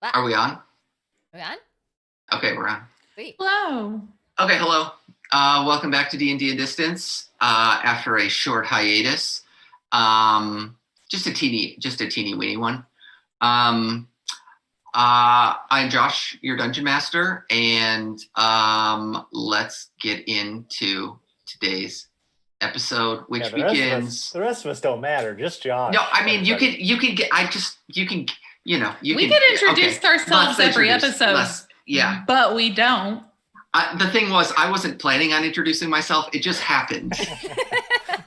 What? Are we on? Are we on? Okay, we're on. Sweet. Hello. Okay, hello. Welcome back to D&D in Distance after a short hiatus. Just a teeny weeny one. I'm Josh, your dungeon master, and let's get into today's episode, which begins. The rest of us don't matter, just Josh. No, I mean you can introduce ourselves every episode. Yeah. But we don't. The thing was, I wasn't planning on introducing myself. It just happened.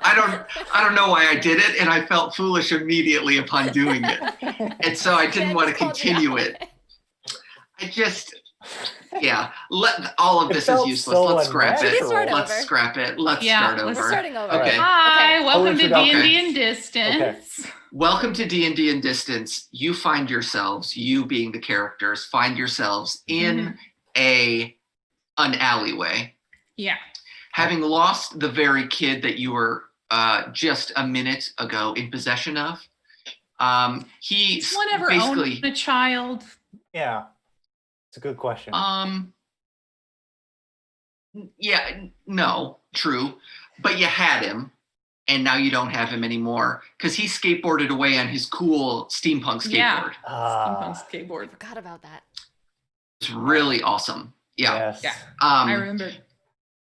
I don't know why I did it, and I felt foolish immediately upon doing it, and so I didn't want to continue it. Let all of this is useless. So let's scrap it. Let's scrap it. Let's start over. We're starting over. Okay. Hi, welcome to Okay. D&D in Distance. Okay. Welcome to D&D in Distance. You find yourselves, you being the characters, find yourselves in an alleyway. Yeah. Having lost the very kid that you were just a minute ago in possession of. He's Does one ever basically own a child? Yeah. It's a good question. No, true. But you had him, and now you don't have him anymore because he skateboarded away on his cool steampunk skateboard. Yeah. Ah, Steampunk skateboard. Forgot about that. It's really awesome. Yeah. yes. Yeah. I remember.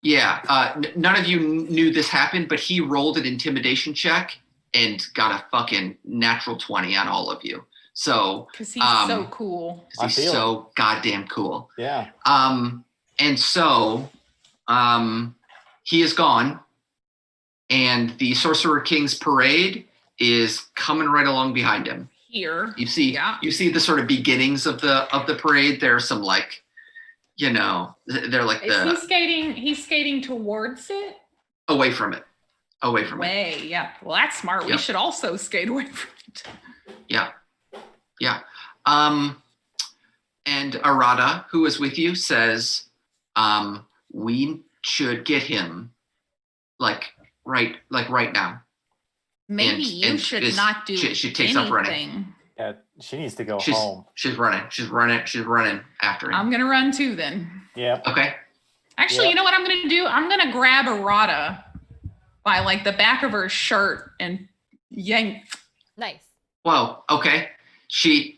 Yeah. None of you knew this happened, but he rolled an intimidation check and got a fucking natural 20 on all of you. So, Because he's so cool. I he's feel so goddamn cool. Yeah. And so, he is gone, and the Sorcerer King's parade is coming right along behind him. Here. You see the sort of beginnings of the parade. There are some they're like He's skating towards it? away from it. Way, yeah. Well, that's smart. We Yep. should also skate away from it. Yeah. And Arata, who is with you, says, we should get him right now. Maybe And you should this- not do she takes up running. anything. Yeah. She needs to go She's home. running after him. I'm going to run too then. Yep. Okay. Actually, Yep. you know what I'm going to do? I'm going to grab Arata by the back of her shirt and yank. Nice. Whoa. Okay. She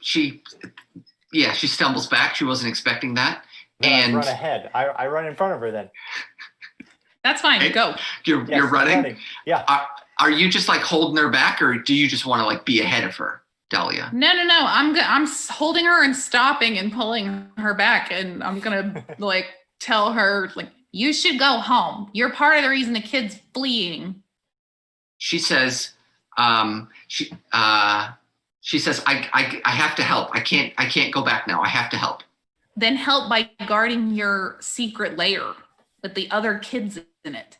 stumbles back. She wasn't expecting that. Then I And run ahead. I run in front of her then. That's fine. Hey. Go. you're Yes, I'm running. Yeah. Are you just holding her back, or do you just want to be ahead of her, Dahlia? No. I'm holding her and stopping and pulling her back, and I'm gonna tell her you should go home. You're part of the reason the kid's fleeing. She says, she says, I have to help. I can't go back now. I have to help. Then help by guarding your secret lair with the other kids in it.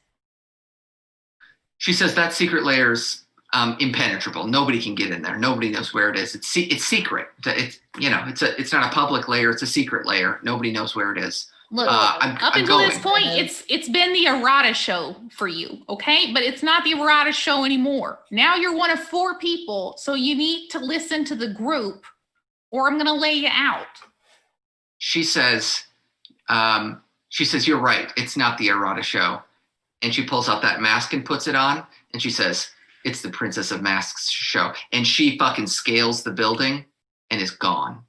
She says that secret layer's impenetrable. Nobody can get in there. Nobody knows where it is. It's secret. It's not a public layer. It's a secret layer. Nobody knows where it is. Look, I'm up until this going. point, it's been the errata show for you, okay? But it's not the errata show anymore. Now you're one of 4 people, so you need to listen to the group, or I'm gonna lay you out. She says, you're right. It's not the errata show. And she pulls out that mask and puts it on. And she says, it's the Princess of Masks show. And she fucking scales the building and is gone.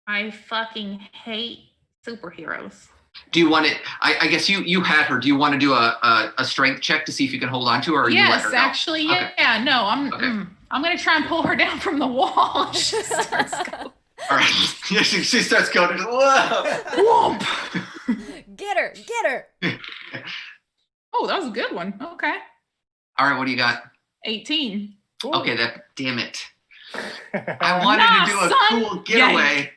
I fucking hate superheroes. Do you want it? I guess you had her. Do you want to do a strength check to see if you can hold on to her, or you let Yes, her go? actually, yeah. Okay. No, I'm gonna try and pull her down from the wall. She starts going. All right. Yeah, she starts going. Whoa! Whoop. Get her. Oh, that was a good one. Okay. All right. What do you got? 18. Okay. Damn it. I wanted to do a son. cool getaway.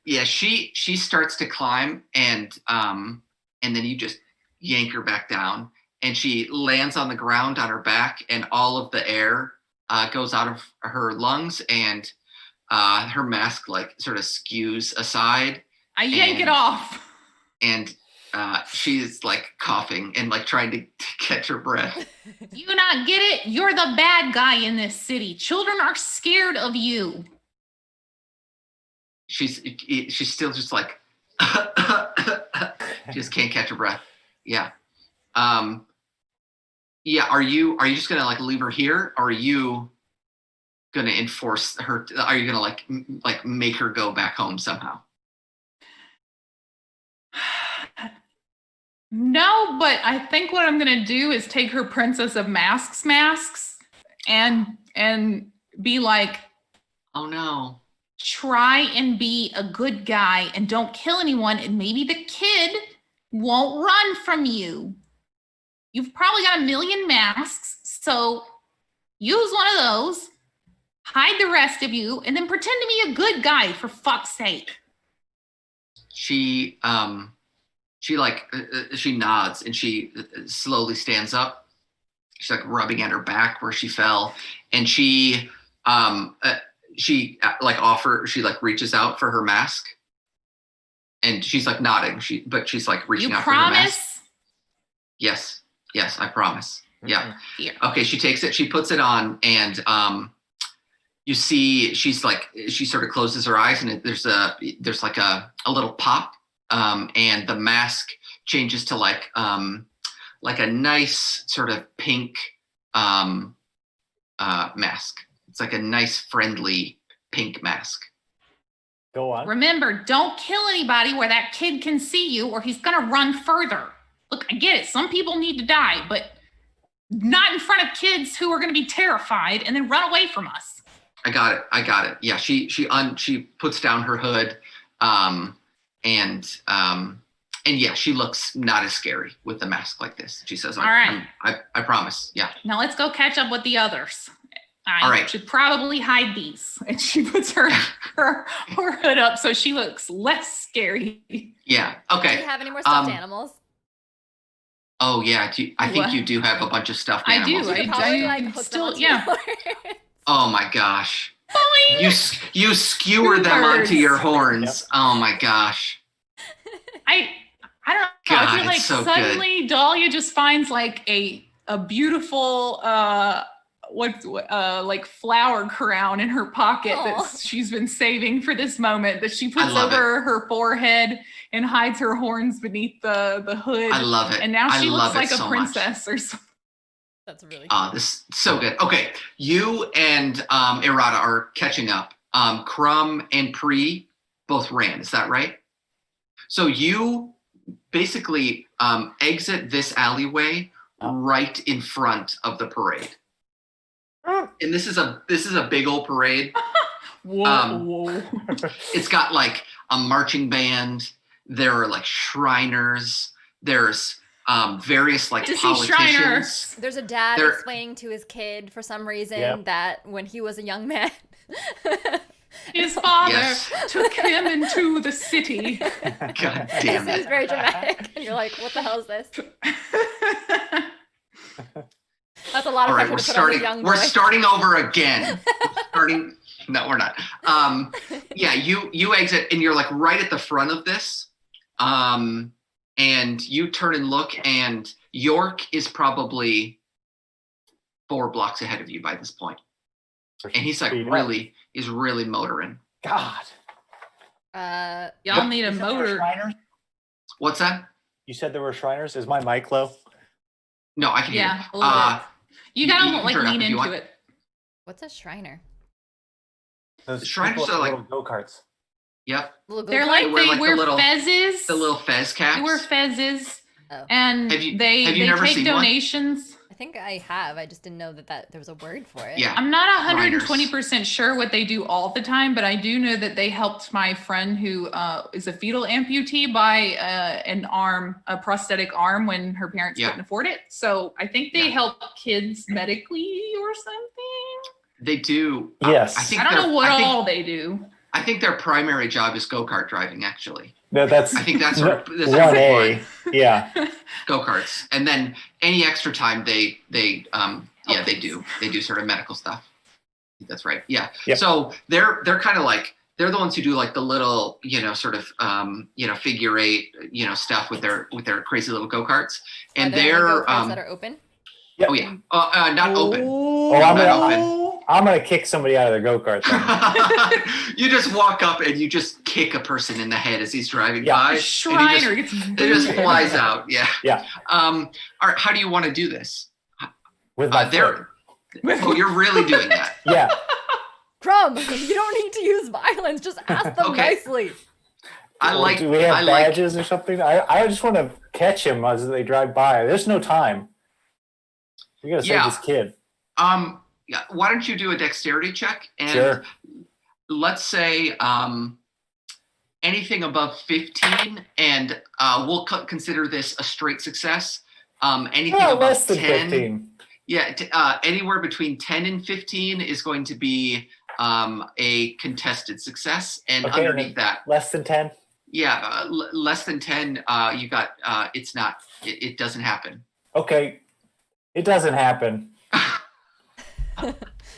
Yeah. She starts to climb, and then you just yank her back down, and she lands on the ground on her back, and all of the air goes out of her lungs, and her mask sort of skews aside. I yank it off. And she's coughing and trying to catch her breath. Do you not get it? You're the bad guy in this city. Children are scared of you. she's still just like she just can't catch her breath. Yeah. Yeah, are you just gonna like leave her here, or are you gonna enforce her? Are you gonna like make her go back home somehow? No, but I think what I'm gonna do is take her Princess of masks and be like, Oh no. try and be a good guy and don't kill anyone, and maybe the kid won't run from you. You've probably got a million masks, so use one of those, hide the rest of you, and then pretend to be a good guy, for fuck's sake. She she nods and she slowly stands up. She's like rubbing at her back where she fell, and she reaches out for her mask, and she's like nodding. She's like reaching out for her mask. Promise? Yes, I promise. Yeah. Here. Okay, she takes it, she puts it on, and you see she sort of closes her eyes, and there's like a little pop, and the mask changes to like a nice sort of pink mask. It's like a nice friendly pink mask. Go on. Remember, don't kill anybody where that kid can see you, or he's gonna run further. Look, I get it. Some people need to die, but not in front of kids who are gonna be terrified and then run away from us. I got it. Yeah, she puts down her hood, and yeah, she looks not as scary with a mask like this. She says, All right. I promise. Yeah. Now let's go catch up with the others. I All right. should probably hide these. And she puts her hood up so she looks less scary. Yeah. Do Okay. you have any more stuffed animals? Oh yeah. I think What? you do have a bunch of stuffed I animals. do. You could I probably do. like hook them Still- onto yeah. yours. Oh my gosh. Boing! You skewer them onto Birds. your horns. Yep. Oh my gosh. I don't know. God, I feel like it's so suddenly Dahlia just finds like a beautiful like flower crown in her pocket Aw. that she's been saving for this moment, that she puts love over her forehead and hides her horns beneath the hood. I love it. And now she I looks love like it a so princess or something. That's really cool. This is so good. Okay, you and Errata are catching up. Crumb and Pre both ran. Is that right? So you basically exit this alleyway right in front of the parade. And this is a big old parade. Whoa. It's got like a marching band. There are like Shriners. There's various like To see politicians. Shriners. There's a dad There- explaining to his kid for some reason Yep. that when he was a young man. His father Yes. took him into the city. God It damn seems it. very dramatic. And you're like, what the hell is this? That's a lot All of right, pressure we're to put on starting. the young boy. We're starting over again. Starting. No, we're not. Yeah, you exit, and you're like right at the front of this. And you turn and look, and York is probably 4 blocks ahead of you by this point, and he's like Speed up. really motoring. God. Y'all need a You said there were motor. Shriners? What's that? You said there were Shriners? Is my mic low? No, I can hear Yeah, you. a little bit. You you gotta can like turn it up lean if you into want. it. What's a Shriner? Those Shriners people are with like- little go-karts. Yep, Little They're go-kart? like They wear, they like, the wear little- fezzes. the little fez caps. They wear fezzes, Oh. and Have you they never take seen one? donations. I think I have. I just didn't know that there was a word for it. Yeah. I'm not Miners. 120% sure what they do all the time, but I do know that they helped my friend who is a fetal amputee buy an arm, a prosthetic arm, when her parents Yeah. couldn't afford it. So I think they Yeah. help kids medically or something. They do. Yes. I think I don't their- know what I think- all they do. I think their primary job is go-kart driving. Actually, No, that's I think that's sort of, that's 1A. Yeah. go-karts, and then any extra time they do sort of medical stuff. I think that's right. Yeah. Yep. So they're kind of like, they're the ones who do like the little sort of figure 8 stuff with their crazy little go-karts, Are and there any they're go-karts that are open? oh yeah not open. Oh, I'm Not gonna, open. I'm gonna kick somebody out of their go-kart then. You just walk up and you just kick a person in the head as he's driving Yeah. by. Shriner And gets it just booted. flies out. Yeah. Yeah. All right. How do you want to do this? With my There. foot. Oh, you're really doing that. Yeah. Crumb, you don't need to use violence. Just ask them Okay. nicely. I Well, like. do we have I like. badges or something? I just want to catch him as they drive by. There's no time. We gotta save Yeah. this kid. Yeah. Why don't you do a dexterity check? And Sure. let's say anything above 15, and we'll consider this a straight success. Anything Oh, above less than 10. 15. Yeah, anywhere between 10 and 15 is going to be a contested success, and Okay, underneath that, Less than 10. yeah, less than 10, you got. It's not. It doesn't happen. Okay. It doesn't happen. Oh,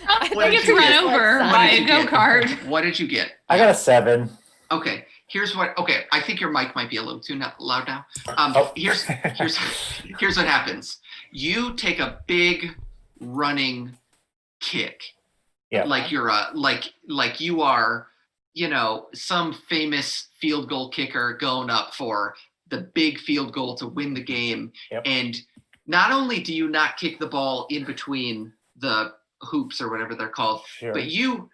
I What he did gets you run get? over What by did a you get? go-kart. What did you get? I got a 7. Okay, here's what. Okay, I think your mic might be a little too loud now. Oh. Here's what happens. You take a big running kick. Yeah. Like you're like you are, some famous field goal kicker going up for the big field goal to win the game. Yep. And not only do you not kick the ball in between the hoops or whatever they're called, Sure. but you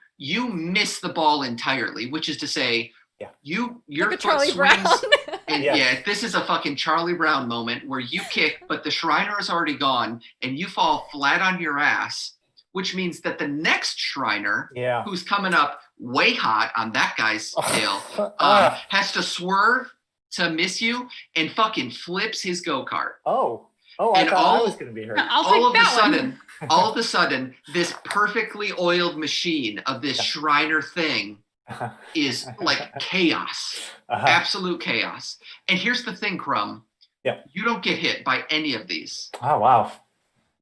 miss the ball entirely, which is to say, Yeah. your Look at foot Charlie swings. Brown. And Yeah. yeah, this is a fucking Charlie Brown moment where you kick, but the Shriner is already gone, and you fall flat on your ass, which means that the next Shriner, Yeah. who's coming up way hot on that guy's tail, Ah. has to swerve to miss you and fucking flips his go-kart. Oh. I and thought I all- was going to be hurt. I'll all take of a that one. sudden, all of a sudden, this perfectly oiled machine of this Yeah. Shriner thing is like chaos. Absolute chaos. And here's the thing, Crumb. Yeah. You don't get hit by any of these. Oh, wow.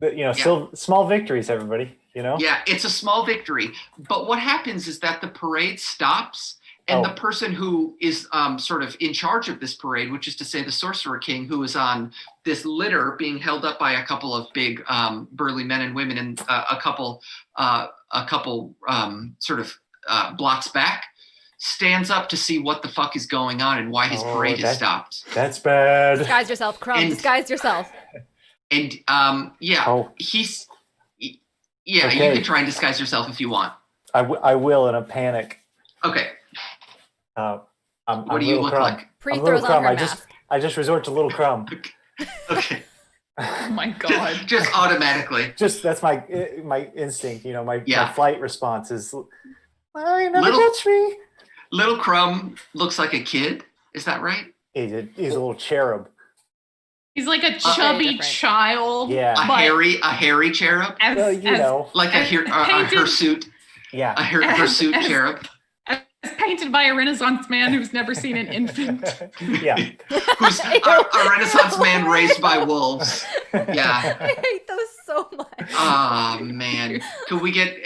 But, still small victories, everybody, Yeah, it's a small victory. But what happens is that the parade stops, and Oh. the person who is sort of in charge of this parade, which is to say the Sorcerer King, who is on this litter being held up by a couple of big burly men and women, and a couple sort of blocks back, stands up to see what the fuck is going on and why his Oh, parade has stopped. That's bad. Disguise yourself, Crumb. And- Disguise yourself. And yeah, Oh, he's yeah. Okay. You can try and disguise yourself if you want. I will in a panic. Okay, I'm what do you Little look Crumb. like? Pre I'm Little throws on Crumb. her I mask. just resort to Little Crumb. Okay, Oh my god. just automatically. Just that's my instinct. My Yeah. flight response is, "Well, you never Little- catch me." Little Crumb looks like a kid. Is that right? He's a little cherub. He's like a Very chubby different. child. Yeah. A But- hairy cherub, As, Well, as, like a painted- hirsute, Yeah. a hirsute as- cherub, as painted by a Renaissance man who's never seen an infant. Yeah. who's a Renaissance man raised by wolves. Yeah. I hate those so much. Oh man, could we get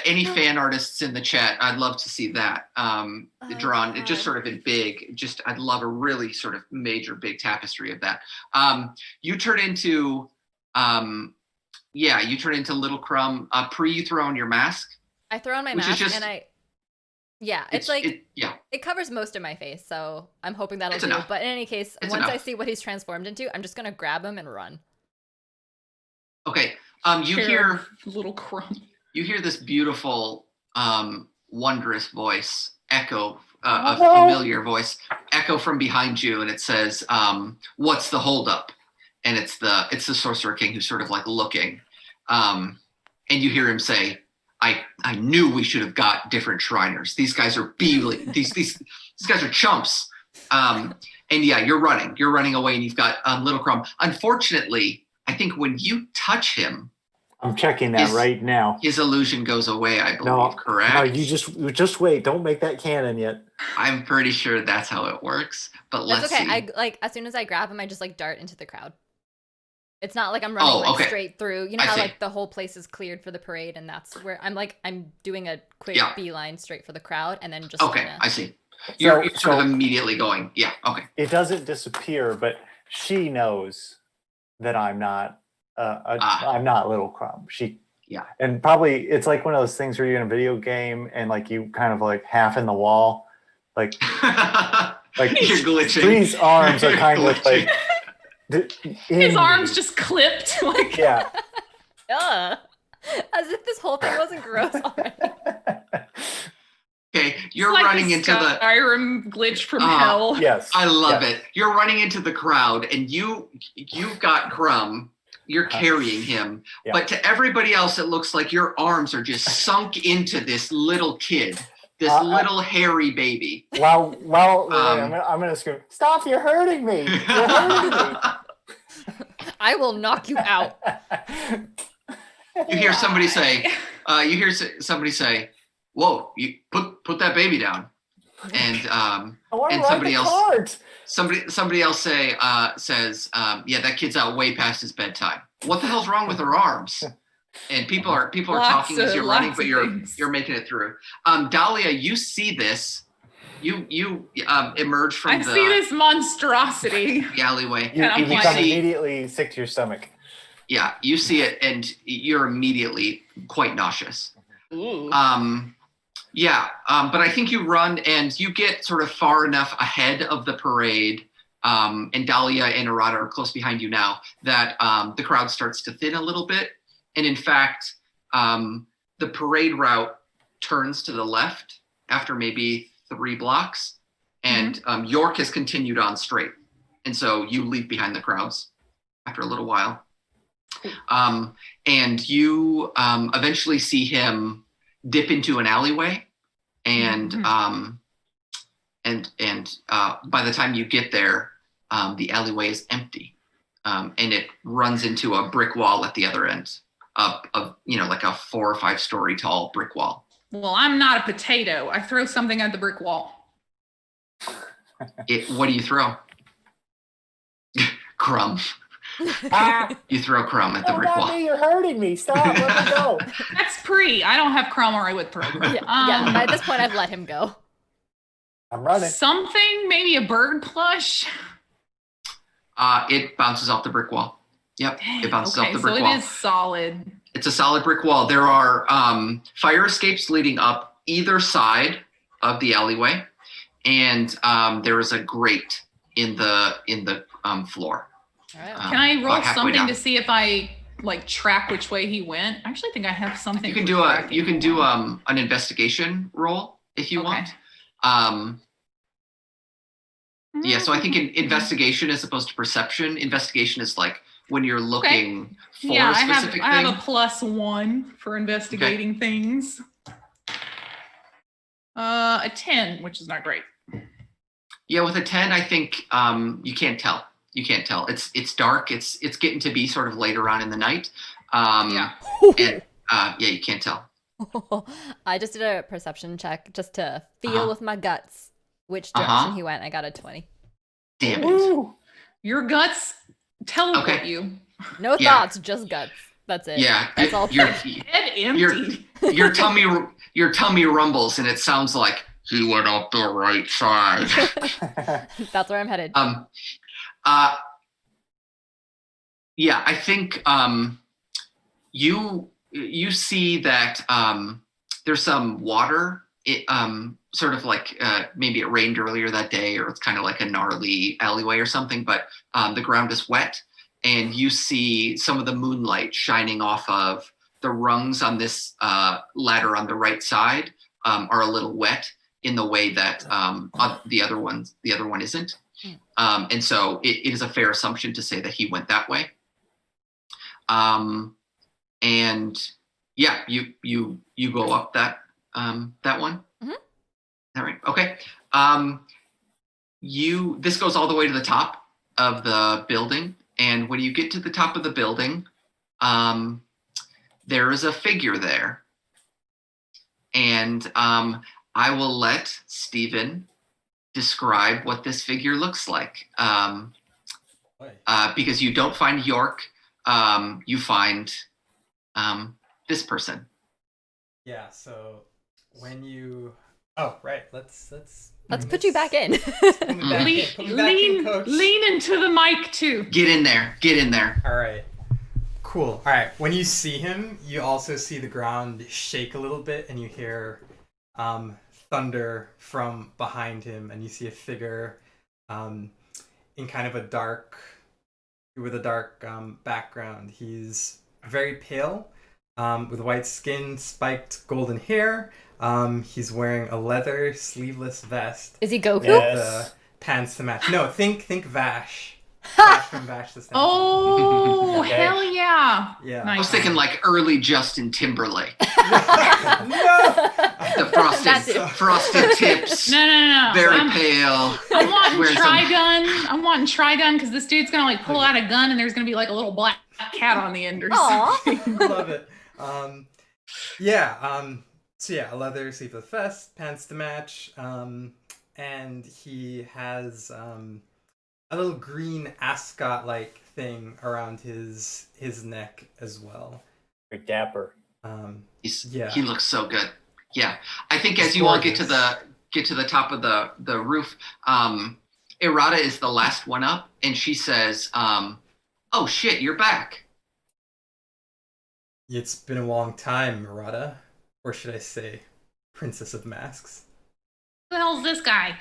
any fan artists in the chat? I'd love to see that drawn, God. just sort of in big. Just I'd love a really sort of major big tapestry of that. You turn into, you turn into Little Crumb. You throw on your mask. I throw on my Which is mask just- and it's like yeah. it covers most of my face, so I'm hoping that'll It's do. enough. But in any case, It's once I enough. see what he's transformed into, I'm just gonna grab him and run. Okay. You Cherub, hear little crumb. this beautiful, wondrous voice echo, a Hello? familiar voice echo from behind you, and it says, "What's the holdup?" And it's the Sorcerer King who's sort of like looking, and you hear him say, "I knew we should have got different Shriners. These guys are these guys are chumps." And yeah, you're running away, and you've got Little Crumb. Unfortunately, I think when you touch him, I'm checking that Is- right now. his illusion goes away, I believe, No, correct? no, you just wait. Don't make that canon yet. I'm pretty sure that's how it works, but That's let's okay. see. I as soon as I grab him, I just like dart into the crowd. It's not like I'm running Oh, like okay. straight through. You know I how see. like the whole place is cleared for the parade, and that's where I'm doing a quick Yeah. beeline straight for the crowd, and then just Okay, kinda- I see. You're sort so of immediately going, yeah, okay. it doesn't disappear, but she knows that I'm not. Ah. I'm not Little Crumb. She Yeah. And probably it's like one of those things where you're in a video game and like you kind of like half in the wall, like You're glitching. Three's arms are kind of like His arms just clipped. Like, yeah. Ugh. As if this whole thing wasn't gross already. Okay, you're like running the into the. Skyrim glitch from hell. Yes. I love yes. it. You're running into the crowd, and you've got Crumb. You're carrying him, Yeah. but to everybody else, it looks like your arms are just sunk into this little kid, this little hairy baby. While I'm gonna scream, stop! You're hurting me! You're hurting me! I will knock you out. You hear somebody say, somebody say, "Whoa! You put that baby down," and I want to and ride somebody the else- cart. somebody else says, "Yeah, that kid's out way past his bedtime. What the hell's wrong with her arms?" And people are talking as you're running, but you're making it through. Dahlia, you see this. You emerge from I see this monstrosity. the alleyway. You I'm become like- immediately sick to your stomach. Yeah, you see it, and you're immediately quite nauseous. Ooh. But I think you run and you get sort of far enough ahead of the parade, and Dahlia and Arata are close behind you now, that the crowd starts to thin a little bit. And in fact, the parade route turns to the left after maybe 3 blocks, and York has continued on straight. And so you leave behind the crowds after a little while. And you eventually see him dip into an alleyway, and by the time you get there, the alleyway is empty, and it runs into a brick wall at the other end of like a 4 or 5 story tall brick wall. Well, I'm not a potato. I throw something at the brick wall. What do you throw? Crumb. Ah, You throw Crumb at the oh, brick not wall. me! You're hurting me! Stop! Let me go! That's pre. I don't have Chrome or I would throw. Yeah, by this point, I've let him go. I'm running. Something, maybe a bird plush. It bounces off the brick wall. Yep, it bounces off the brick so wall. it is solid. It's a solid brick wall. There are fire escapes leading up either side of the alleyway, and there is a grate in the floor. All right. Can I roll about halfway something down. to see if I like track which way he went? I actually think I have something. You can for tracking. do an investigation roll if you want. Yeah, so I think in investigation as opposed to perception, investigation is like when you're looking for Yeah, a specific I have thing. a +1 for investigating things. A 10, which is not great. Yeah, with a 10, I think you can't tell. You can't tell. It's dark. It's getting to be sort of later on in the night. Yeah. And you can't tell. I just did a perception check just to feel with my guts which direction he went. I got a 20. Damn it. Woo! Your guts teleport Okay. you. No Yeah. thoughts, just guts. That's it. Yeah, That's all. your Head empty. your tummy rumbles, and it sounds like he went up the right side. That's where I'm headed. Yeah, I think you see that there's some water. It sort of like maybe it rained earlier that day, or it's kind of like a gnarly alleyway or something. But the ground is wet, and you see some of the moonlight shining off of the rungs on this ladder on the right side are a little wet in the way that the other one isn't. And so it is a fair assumption to say that he went that way. And yeah, you go up that one. Mhm. Is that right? Okay. This goes all the way to the top of the building, and when you get to the top of the building, there is a figure there, and I will let Stephen describe what this figure looks like. Because you don't find York, you find this person. Yeah, so when you let's put you back in. Put me back in. Put me back in, coach. Lean into the mic too. Get in there. All right. Cool. All right. When you see him, you also see the ground shake a little bit, and you hear thunder from behind him, and you see a figure in kind of a dark, with a dark background. He's very pale, with white skin, spiked golden hair. He's wearing a leather sleeveless vest. Is he Goku? Yeah. The pants to match. No, think Vash. Vash from Vash the Stampede. Oh, Okay. hell yeah. Yeah. I was Nice. thinking like early Justin Timberlake. No. The That's it. frosted tips, No. very I'm, pale. I'm wanting Wears them. Trigun. I'm wanting Trigun because this dude's gonna like pull out a gun and there's gonna be like a little black cat on the end or Aw. something. Love it. So yeah, a leather sleeveless vest, pants to match, and he has a little green ascot-like thing around his neck as well. Very dapper. Yeah. He looks so good. Yeah, I think He's as you all get gorgeous. to the top of the roof, Errata is the last one up, and she says, "Oh shit, you're back." It's been a long time, Murata. Or should I say, Princess of Masks. Who the hell's this guy?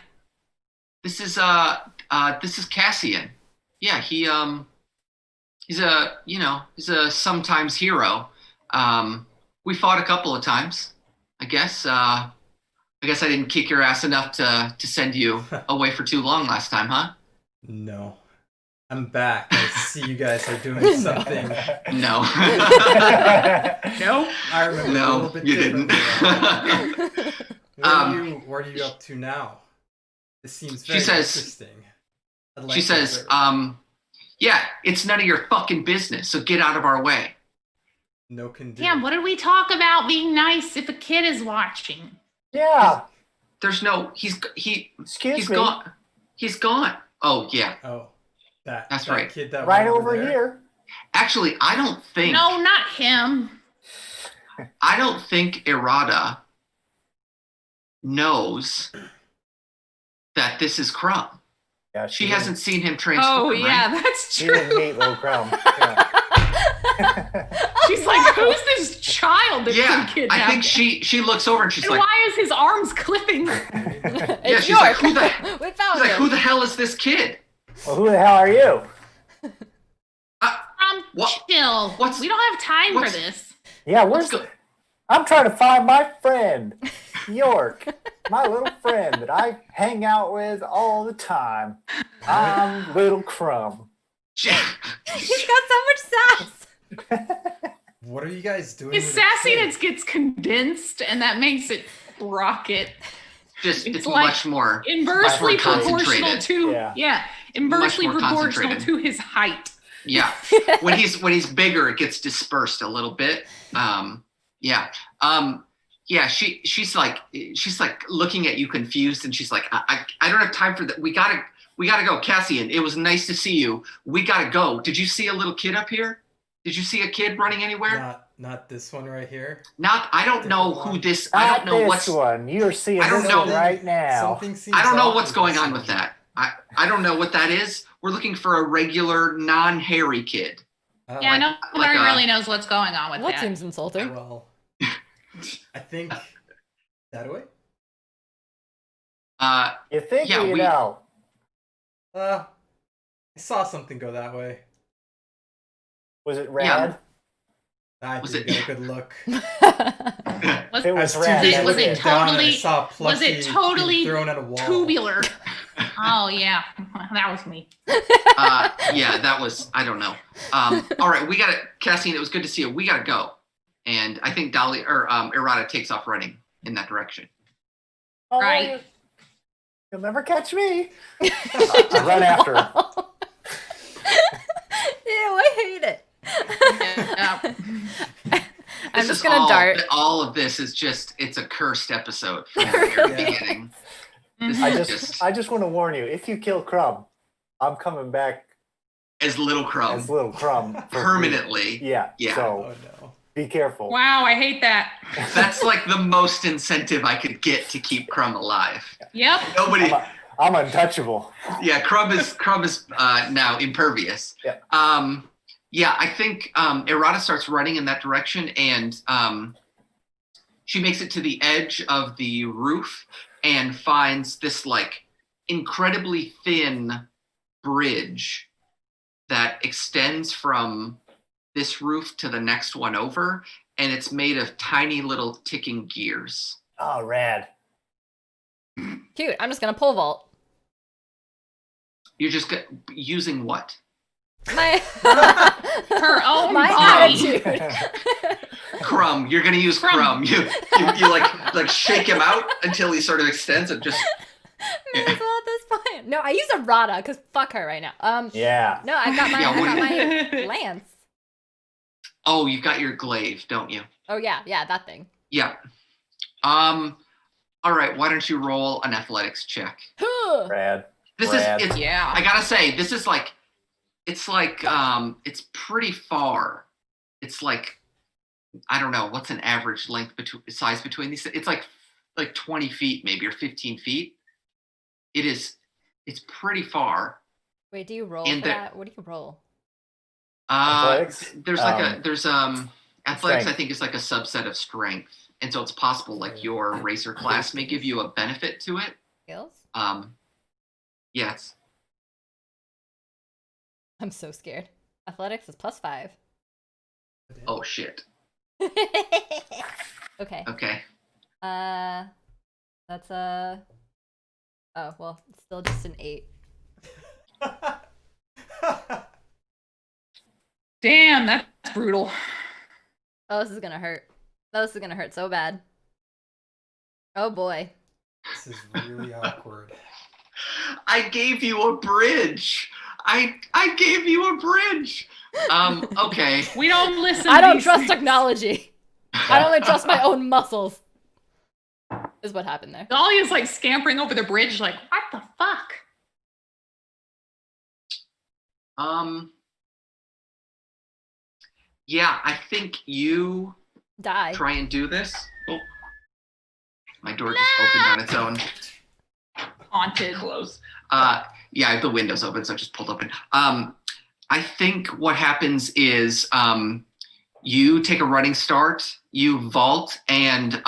This is Cassian. Yeah, he's a sometimes hero. We fought a couple of times. I guess I didn't kick your ass enough to send you away for too long last time, huh? No. I'm back. I see you guys are doing something. No. Nope. I remember a little No, bit you didn't. differently. What are you up to now? This seems very She says- interesting. I'd like She to says, observe. yeah, it's none of your fucking business, so get out of our way. No can do. Damn, what did we talk about being nice if a kid is watching? Yeah. There's no, he's Excuse me. gone. He's gone. Oh, yeah. Oh, That's that right. Kid that Right went over there. here. Actually, I don't think No, not him. Errata knows that this is Crumb. Yeah, She hasn't seen him transform. Oh, yeah, right? that's She true. didn't meet Little Crumb. Yeah. She's like, who's this child that Yeah, could I kidnap think him? she looks over and she's And like, why is his arms clipping? It's she's like, York. who the- We found she's like, him. who the hell is this kid? Well, who the hell are you? What- Chill. what's- We don't have time for what's- this. Yeah, Let's where's go. I'm trying to find my friend, York, my little friend that I hang out with all the time. I'm Little Crumb. He's got so much sass. What are you guys doing? His with the kid? sassiness gets condensed, and that makes it rocket. Just It's it's like much more. Inversely Much more proportional concentrated. to Yeah. inversely more proportional concentrated. to his height. Yeah. when he's bigger, it gets dispersed a little bit. She's like looking at you confused, and she's like, I don't have time for that. We gotta go. Cassian, it was nice to see you. We gotta go. Did you see a little kid up here? Did you see a kid running anywhere? Not this one right here. I don't know who this. I Not don't know this what's. one. You're seeing I don't this know. one right now. Something seems I don't know off what's with going this on one. with that. I don't know what that is. We're looking for a regular non-hairy kid. Yeah, like nobody a- really knows what's going on with What that. seems insulting? Well, I think that way. You think Yeah, you we- know. I saw something go that way. Was it Yeah. rad? I Was didn't it- get a good look. Was, It I was was too rad. busy Was it looking down and I totally- saw a was it plushie totally being thrown at a wall. tubular. Oh yeah, that was me. Yeah, that was. I don't know. All right, we gotta. Cassian, it was good to see you. We gotta go. And I think Dolly or Errata takes off running in that direction. Oh, Right. You'll never catch me. I run after her. Ew, I hate it. Yeah. I'm This just is gonna dart. All of this is just. It's a cursed episode from the very Yeah. beginning. This Mhm. is I just want to warn you. If you kill Crumb, I'm coming back as Little Crumb as Little Crumb for- permanently. Yeah. Yeah. So Oh no. be careful. Wow, I hate that. That's like the most incentive I could get to keep Crumb alive. Yep. Nobody. I'm untouchable. Yeah, Crumb is now impervious. Yeah. Yeah, I think Errata starts running in that direction, and she makes it to the edge of the roof and finds this like incredibly thin bridge that extends from this roof to the next one over, and it's made of tiny little ticking gears. Oh, rad. Cute. I'm just gonna pole vault. You're just using what? My Her own my body. attitude. Crumb. You're gonna use Crumb. Crumb. You like shake him out until he sort of extends and just. May as well at this point. No, I use a Rada because fuck her right now. Yeah. No, I got my Yeah, what I got my lance. Oh, you've got your glaive, don't you? Oh yeah, that thing. Yeah. All right. Why don't you roll an athletics check? Rad. This Rad. is. It's, Yeah. I gotta say, this is like. It's like. It's pretty far. It's like. I don't know what's an average length size between these. It's like 20 feet maybe or 15 feet. It is. It's pretty far. Wait, do you roll And for the- that? What do you roll? Athletics? There's athletics. Strength. I think is like a subset of strength, and so it's possible like your racer class may give you a benefit to it. Skills? Yes. I'm so scared. Athletics is +5. Oh shit. Okay. Okay. That's a. Oh well, it's still just an 8. Damn, that's brutal. Oh, this is gonna hurt. Oh, this is gonna hurt so bad. Oh boy. This is really awkward. I gave you a bridge. I gave you a bridge. Okay. We don't listen. I to don't these trust things. technology. I only trust my own muscles. Is what happened there. Dolly is like scampering over the bridge, like, what the fuck? Yeah, I think you Die. try and do this. Oh. My door just opened on its own. Haunted. Close. Yeah, I have the windows open, so it just pulled open. I think what happens is you take a running start, you vault, and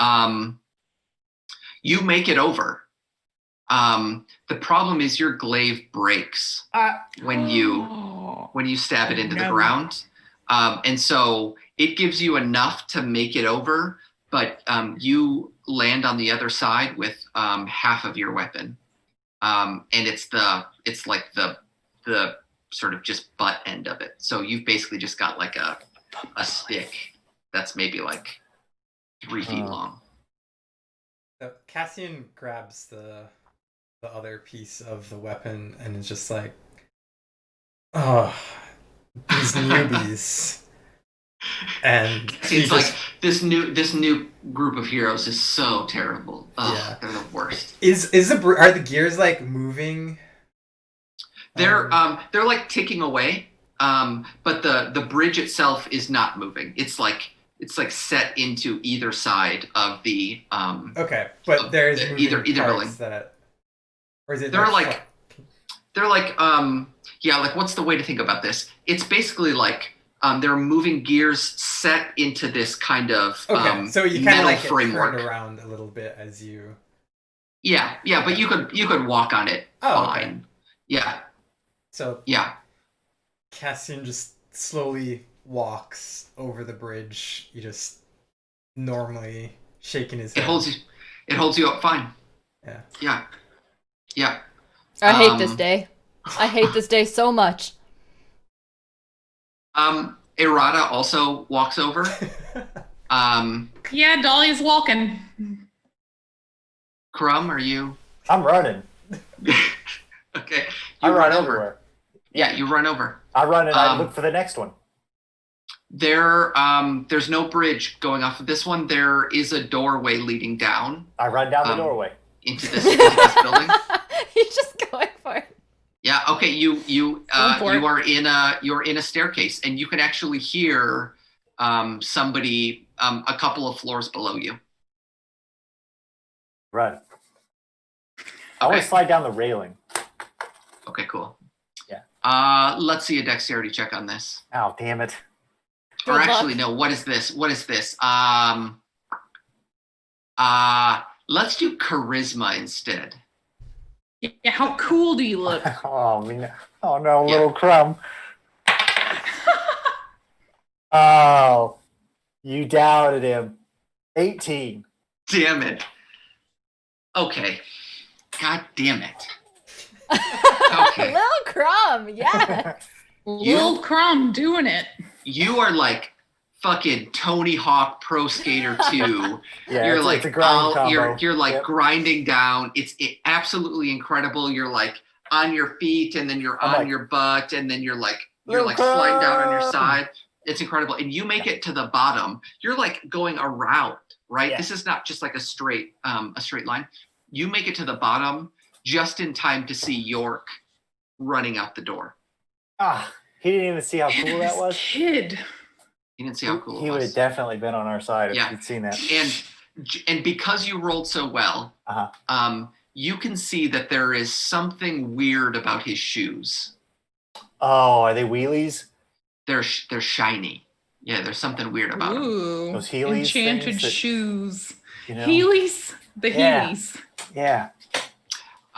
you make it over. The problem is your glaive breaks when you stab it into the No. ground, and so it gives you enough to make it over, but you land on the other side with half of your weapon. And it's like the sort of just butt end of it. So you've basically just got like a stick that's maybe like 3 feet long. So Cassian grabs the other piece of the weapon and is just like, oh, these newbies. And he It's like this new group of heroes is so terrible. Ugh, Yeah. They're the worst. are the gears like moving? They're like ticking away, but the bridge itself is not moving. It's like set into either side of the Okay, but there's moving either parts building. that, or is it? They're like They're like yeah, like what's the way to think about this? It's basically like they're moving gears set into this kind of okay, so you kind metal of like get framework. turned around a little bit as you. Yeah, but you could walk on it Oh, okay. fine. Yeah, So yeah. Cassian just slowly walks over the bridge. He just normally shaking his head. It holds you up fine. Yeah. Yeah. I hate this day. I hate this day so much. Errata also walks over. Yeah, Dolly is walking. Crumb, are you I'm running. okay? I You run everywhere. Yeah, you run over. I run and I Um, look for the next one. There's no bridge going off of this one. There is a doorway leading down I run down the um, doorway. into this building. He's just going for it. Yeah. Okay. You Going for it. you're in a staircase, and you can actually hear somebody a couple of floors below you. Run. I want Okay. to slide down the railing. Okay. Cool. Yeah. Let's see a dexterity check on this. Oh, damn it. Or Good actually, luck. no. What is this? What is this? Let's do charisma instead. Yeah, how cool do you look? Oh, man. Oh, no, Yeah. little crumb. Oh, you doubted him. 18. Damn it. Okay. God damn it. Okay. Little Crumb, yes. Lil Crumb doing it. You are like fucking Tony Hawk Pro Skater 2. Yeah, You're it's, like it's a grind combo. you're like Yep. grinding down. It's absolutely incredible. You're like on your feet and then you're I'm on like, your butt and then you're like Little sliding down on your Crumb! side. It's incredible. And you make it to the bottom. You're like going around, right? Yeah. This is not just like a straight line. You make it to the bottom just in time to see York running out the door. Ah, he didn't even see how cool that This was. kid. You didn't see how cool He it would was. have definitely been on our side if Yeah. he'd seen that. And because you rolled so well, Uh-huh. you can see that there is something weird about his shoes. Oh, are they wheelies? They're shiny. Yeah, there's something weird about them. Ooh. Those Heelys Enchanted things that- shoes. You know? Heelys? The Yeah. Heelys. Yeah.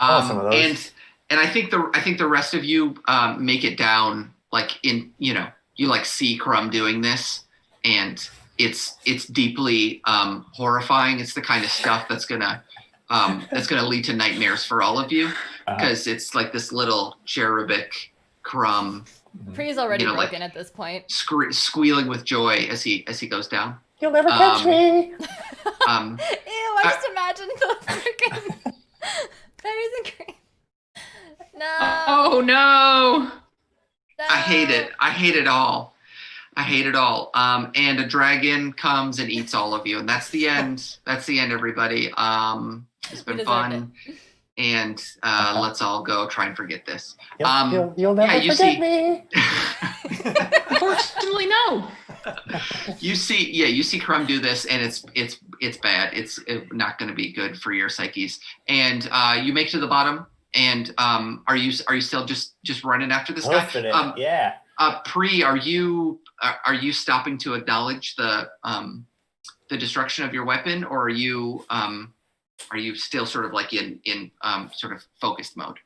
Oh, some of those. And I think the rest of you make it down like in you like see Crumb doing this, and it's deeply horrifying. It's the kind of stuff that's gonna lead to nightmares for all of you because it's like this little cherubic Crumb Pre's already You know, like- broken at this point. squealing with joy as he goes down. You'll never catch me. Ew, I just imagined the freaking berries and cream. No. Oh no. no. I hate it. I hate it all. And a dragon comes and eats all of you, and that's the end. That's the end, everybody. It's been deserved fun, and let's all go try and forget this. You'll never you forget see- me. Unfortunately, no. You see Crumb do this, and it's bad. It's not going to be good for your psyches. And you make it to the bottom. And are you still just running after this guy? Hoofing it. Yeah. Pre, are you stopping to acknowledge the destruction of your weapon, or are you still sort of like in sort of focused mode?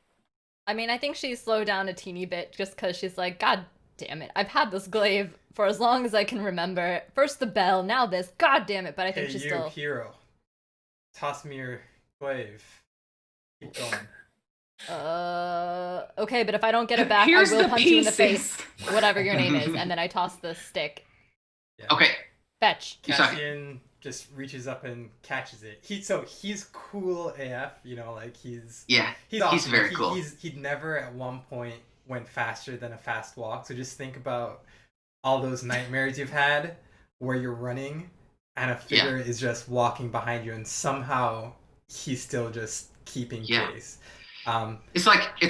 I mean, I think she slowed down a teeny bit just because she's like, God damn it, I've had this glaive for as long as I can remember. First the bell, now this. God damn it, but I think Hey, she's you, still. hero. Toss me your glaive. Keep going. Okay, but if I don't get it back, Here's I will the punch you in the pieces. face, whatever your name is, and then I toss the stick. Yeah. Okay. Fetch. You suck. Cassian just reaches up and catches it. He's cool AF, like he's Yeah. awesome. very He- cool. He'd never at one point went faster than a fast walk. So just think about all those nightmares you've had where you're running and a figure is just walking behind you, and somehow he's still just keeping Yeah. pace. It's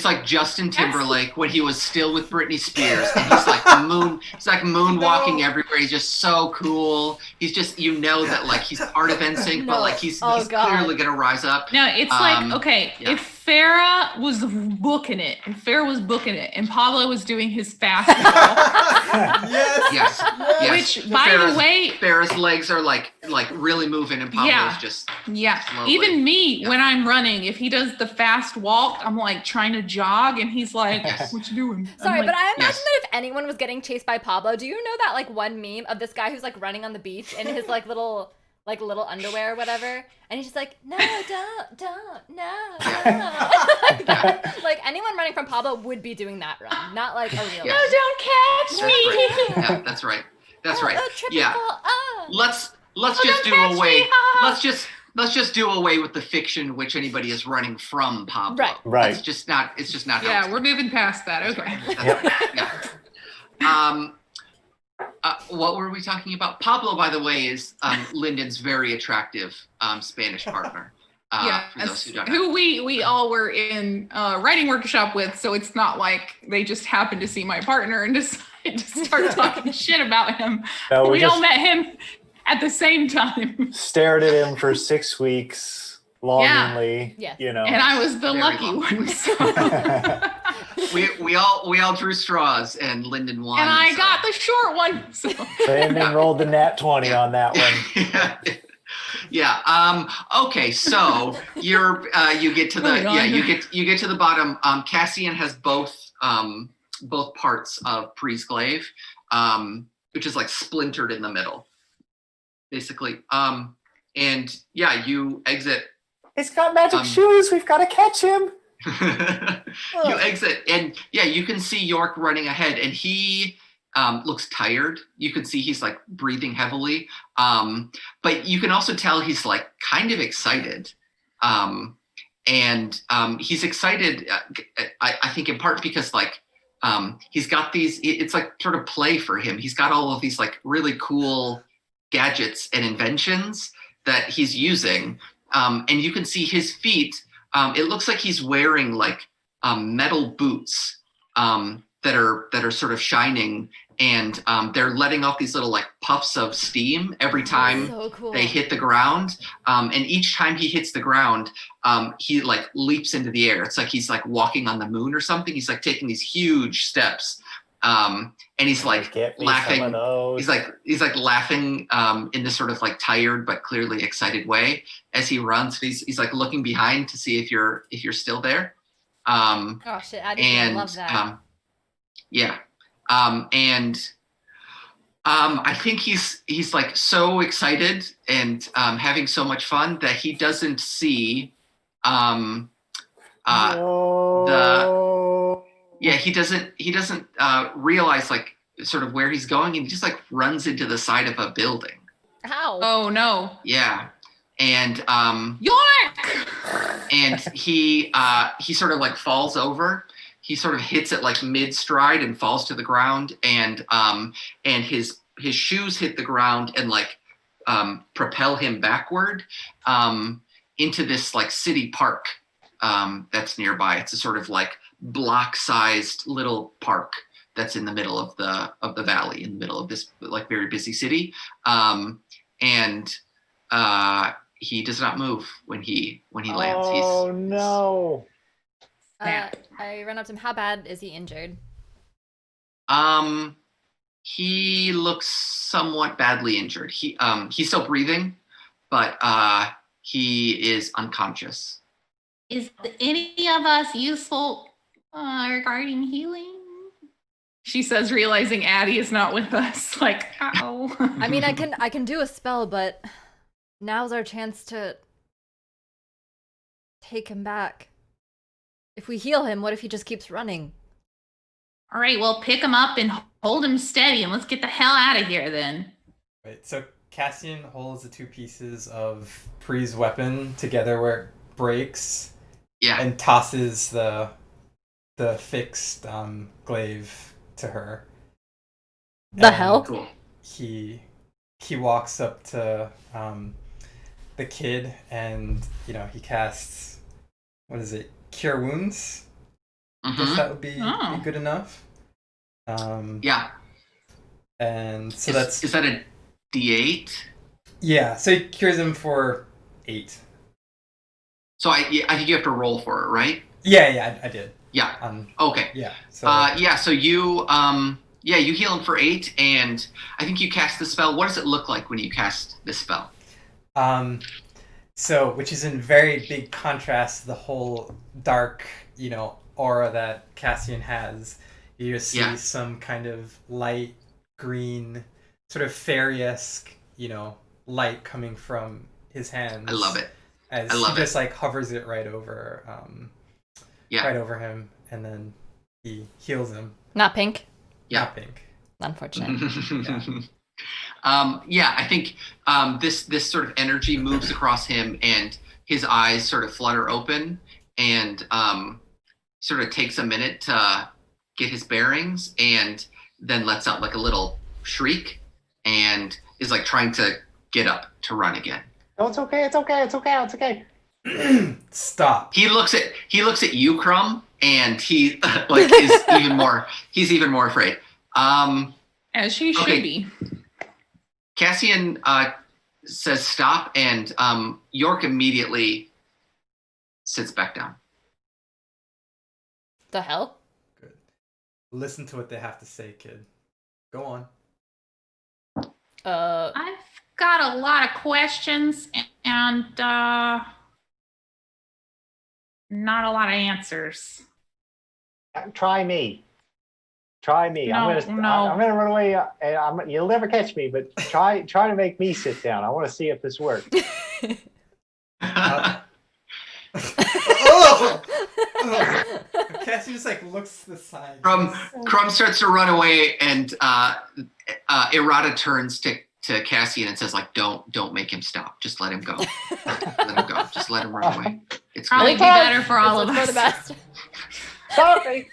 like Justin Timberlake when he was still with Britney Spears, and he's like moonwalking everywhere. He's just so cool. He's just that like he's part of NSYNC, but like he's God. clearly gonna rise up. No, it's like, okay, yeah. if Farah was booking it, and Pablo was doing his fast walk, Yes. Yes. which, by the way, Farrah's legs are like really moving, and Pablo's Yeah. just yeah, slowly. even me, Yeah. when I'm running, if he does the fast walk, I'm like trying to jog, and he's like, Yes. what you doing? I'm Sorry, like, but I imagine yes. that if anyone was getting chased by Pablo, do you know that like one meme of this guy who's like running on the beach in his like little underwear or whatever, and he's just like, no, don't, no. like that. Like anyone running from Pablo would be doing that run, not like a real. Yeah. no, don't catch That's me. right. Yeah, that's right. That's right. Triple Yeah. fall, Let's Oh, just don't do catch away. me, ha. Let's just do away with the fiction in which anybody is running from Pablo. Right. Right. It's just not. It's just not. how Yeah, it's we're moving past that. Okay. yeah. What were we talking about? Pablo, by the way, is Lyndon's very attractive Spanish partner. For those who don't know. who we all were in writing workshop with, so it's not like they just happened to see my partner and decided to start talking shit about him. No, we We all just met him at the same time, stared at him for 6 weeks longingly. Yes. You know. and I was the Very lucky long. one. So. we all drew straws, and Lyndon won. And I so- got the short one. So. Brandon rolled the nat 20 on that one. Yeah. Yeah. Okay. So you get to the Oh, God. you get to the bottom. Cassian has both parts of Pre's glaive, which is like splintered in the middle, basically. And yeah, you exit. He's got magic Um, shoes. We've got to catch him. You exit, and yeah, you can see York running ahead, and he looks tired. You can see he's like breathing heavily, but you can also tell he's like kind of excited, and he's excited. I think in part because like he's got these. It's like sort of play for him. He's got all of these like really cool gadgets and inventions that he's using, and you can see his feet. It looks like he's wearing like metal boots that are sort of shining, and they're letting off these little like puffs of steam every time So cool. they hit the ground. And each time he hits the ground, he like leaps into the air. It's like he's like walking on the moon or something. He's like taking these huge steps, and he's like Get me laughing. some of those. He's like laughing in this sort of like tired but clearly excited way as he runs. He's like looking behind to see if you're still there. Oh shit, I And love that. yeah, and I think he's like so excited and having so much fun that he doesn't see No. yeah, he doesn't realize like sort of where he's going, and he just like runs into the side of a building. How? Oh no. Yeah. And York! and he sort of like falls over. He sort of hits it like mid stride and falls to the ground, and his shoes hit the ground and like propel him backward into this like city park that's nearby. It's a sort of like block-sized little park that's in the middle of the valley, in the middle of this like very busy city, and he does not move when he lands. Oh no. I run up to him. How bad is he injured? He looks somewhat badly injured. He's still breathing, but he is unconscious. Is any of us useful regarding healing? She says, realizing Addie is not with us. Like, ow. I mean, I can do a spell, but now's our chance to take him back. If we heal him, what if he just keeps running? All right, well, pick him up and hold him steady, and let's get the hell out of here then. Right, so Cassian holds the two pieces of Pre's weapon together where it breaks, Yeah. and tosses the fixed glaive to her. The And hell? Cool. He walks up to the kid, and he casts, what is it, Cure Wounds? Guess Mhm. that would be Oh. good enough. Yeah. And so Is that a D8? yeah. So it cures him for 8. So I think you have to roll for it, right? Yeah, I did. Yeah. Oh, Okay. yeah. So Yeah. So you you heal him for 8, and I think you cast the spell. What does it look like when you cast this spell? so which is in very big contrast to the whole dark, aura that Cassian has. You just see Yeah. some kind of light green, sort of fairy-esque, light coming from his hands. I love it. As I love he just like hovers it right over, Yeah. right over him, and then he heals him. Not pink. Yeah. Not pink. Unfortunate. I think this sort of energy moves across him, and his eyes sort of flutter open, and sort of takes a minute to get his bearings, and then lets out like a little shriek, and is like trying to get up to run again. No, it's okay. It's okay. It's okay. It's okay. Stop. He looks at you, Crumb, and he like is even more afraid. As she should Okay. be. Cassian says stop, and York immediately sits back down. The hell? Listen to what they have to say, kid. Go on. I've got a lot of questions and not a lot of answers. Try me. Try me. No, I'm gonna run away. And you'll never catch me. But try to make me sit down. I want to see if this works. Cassie just like looks to the side. Crumb starts to run away, and Errata turns to Cassian and says, like, don't make him stop. Just let him go. Let him go. Just let him run away. It's Probably good. be better for all of For us. the best. Stop me!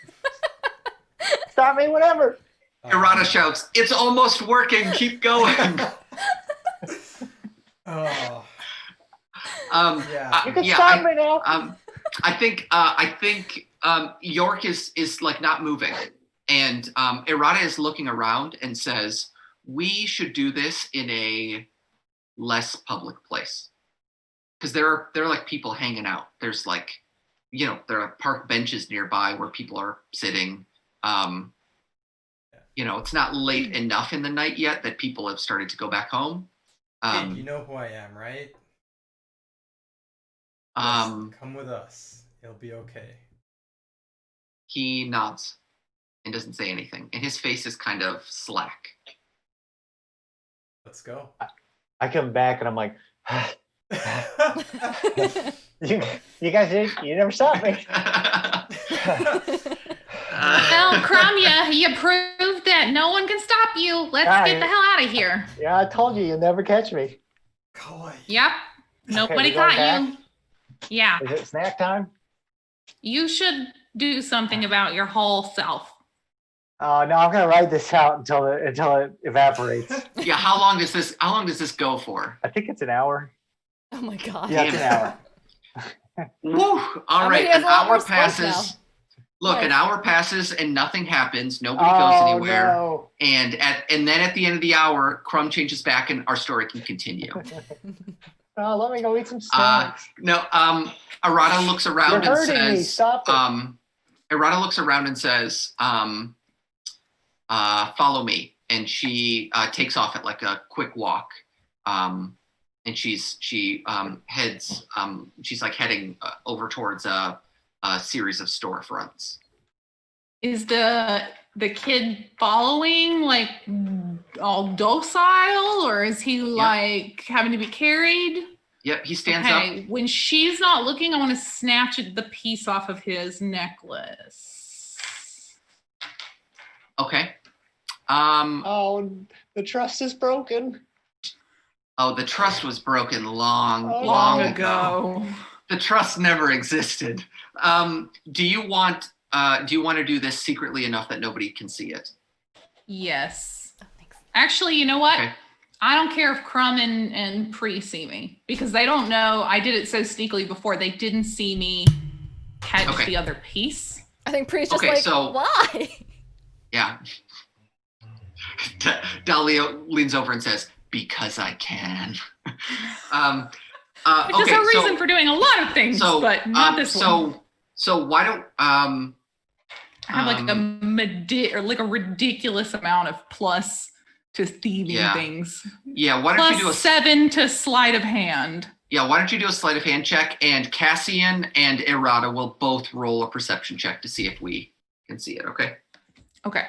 Stop me! Whatever. Errata shouts, "It's almost working. Keep going." Oh, Yeah. You can stop me now. I think York is like not moving, and Errata is looking around and says, "We should do this in a less public place, because there are like people hanging out. There's like, there are park benches nearby where people are sitting. It's not late enough in the night yet that people have started to go back home. hey, you know who I am, right? Just come with us. It'll be okay." He nods and doesn't say anything, and his face is kind of slack. Let's go. I come back and I'm like, you guys you never stopped me. Well, Crumb, you proved that no one can stop you. Let's get the hell out of here. Yeah, I told you, you'll never catch me. Kawaii. Yep. Nobody we going caught you. Yeah. Is it snack time? You should do something about your whole self. Oh no, I'm gonna ride this out until it evaporates. Yeah, how long does this go for? I think it's an hour. Oh my god. Yeah, it's an hour. Woo! All mean, right, he has an a lot hour more spells passes. now. Look, Nice. an hour passes and nothing happens. Nobody goes Oh anywhere. no. And then at the end of the hour, Crumb changes back and our story can continue. Oh, let me go eat some snacks. No, Errata looks around You're and hurting me. says, Stop it. Errata looks around and says, follow me. And she takes off at like a quick walk. And she heads, she's like heading over towards a series of storefronts. Is the kid following, like, all docile, or is he like having to be carried? Yep, he stands up. Okay, when she's not looking, I want to snatch the piece off of his necklace. Okay. Oh, the trust is broken. Oh, the trust was broken long Oh, Long ago. ago. The trust never existed. Do you want to do this secretly enough that nobody can see it? Yes. Oh, thanks. Actually, you know what? Okay. I don't care if Crumb and Pre see me, because they don't know. I did it so sneakily before. They didn't see me catch Okay. the other piece. I think Pre's just Okay, like, so- why? Yeah. Dahlia leans over and says, "Because I can." Which is Okay, a reason so, for doing a lot of things, but not this one. So why don't I have like a ridiculous amount of plus to thieving Yeah. things. yeah, why don't you do Plus a 7 to sleight of hand. why don't you do a sleight of hand check, and Cassian and Errata will both roll a perception check to see if we can see it, okay? Okay.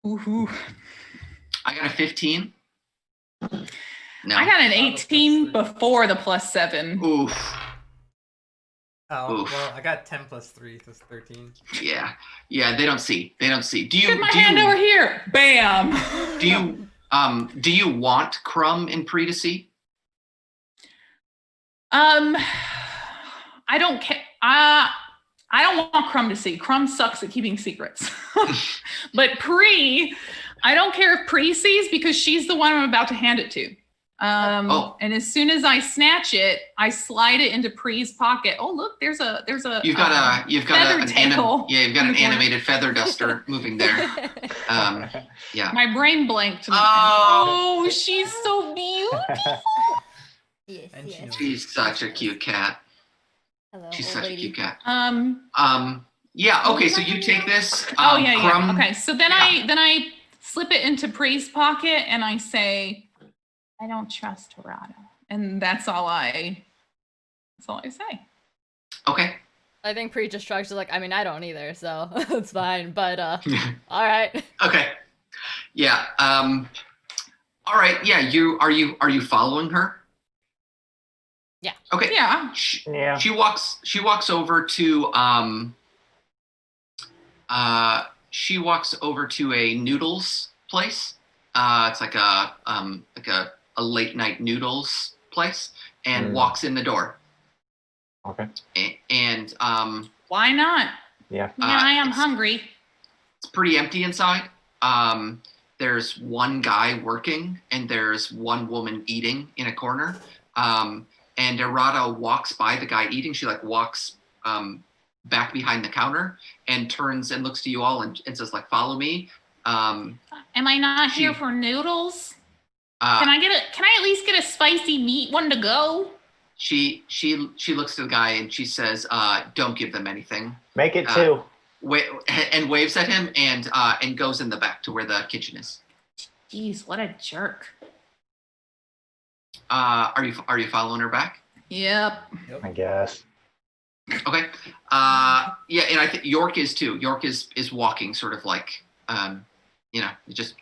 Ooh. I got a 15. No. I got an 18 before the plus 7. Oof. Oh, Oof. well, I got 10 plus 3, so it's 13. Yeah. Yeah, they don't see. Do you Get my hand over here. Bam. do you want Crumb and Pre to see? I don't care. I don't want Crumb to see. Crumb sucks at keeping secrets. But Pre, I don't care if Pre sees, because she's the one I'm about to hand it to. And as soon as I snatch it, I slide it into Pre's pocket. Oh, look, there's a You've got feather tail you've got an animated feather duster moving there. Yeah. My brain blanked. Oh. Oh, she's so beautiful. Yes, And she yes. knows. She's such a cute cat. Hello, She's old such a lady. cute cat. Yeah. Okay. So you take this. Oh yeah, yeah. Crumb, Okay. So then I slip it into Pre's pocket and I say, I don't trust Harada. And that's all I say. Okay. I think Pre just shrugs. Like, I mean, I don't either, so it's fine. But all right. Okay. Yeah. All right. Yeah. Are you following her? Yeah. Okay. Yeah. Yeah. She walks over to she walks over to a noodles place. It's like a late night noodles place, and walks in the door. Okay. And Why not? Yeah. Yeah, I am it's- hungry. It's pretty empty inside. There's one guy working, and there's one woman eating in a corner. And Errata walks by the guy eating. She like walks back behind the counter and turns and looks to you all and says like, "Follow me." Am I not She- here for noodles? Can I at least get a spicy meat one to go? She looks to the guy and she says, "Don't give them anything." Make it two. And waves at him and goes in the back to where the kitchen is. Jeez, what a jerk. Are you following her back? Yep. I guess. Okay. Yeah, and I think York is too. York is walking, sort of like,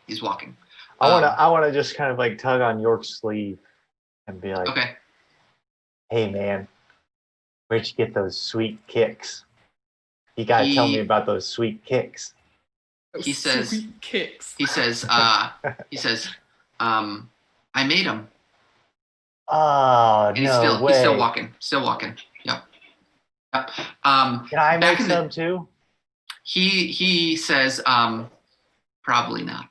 he's walking. I wanna just kind of like tug on York's sleeve and be like, Okay. "Hey man, where'd you get those sweet kicks? You gotta tell me about those sweet kicks." He says- Sweet kicks. He says, I made him. Oh And no way! he's still walking. Yep. Can I back make in the- some too? He says, probably not.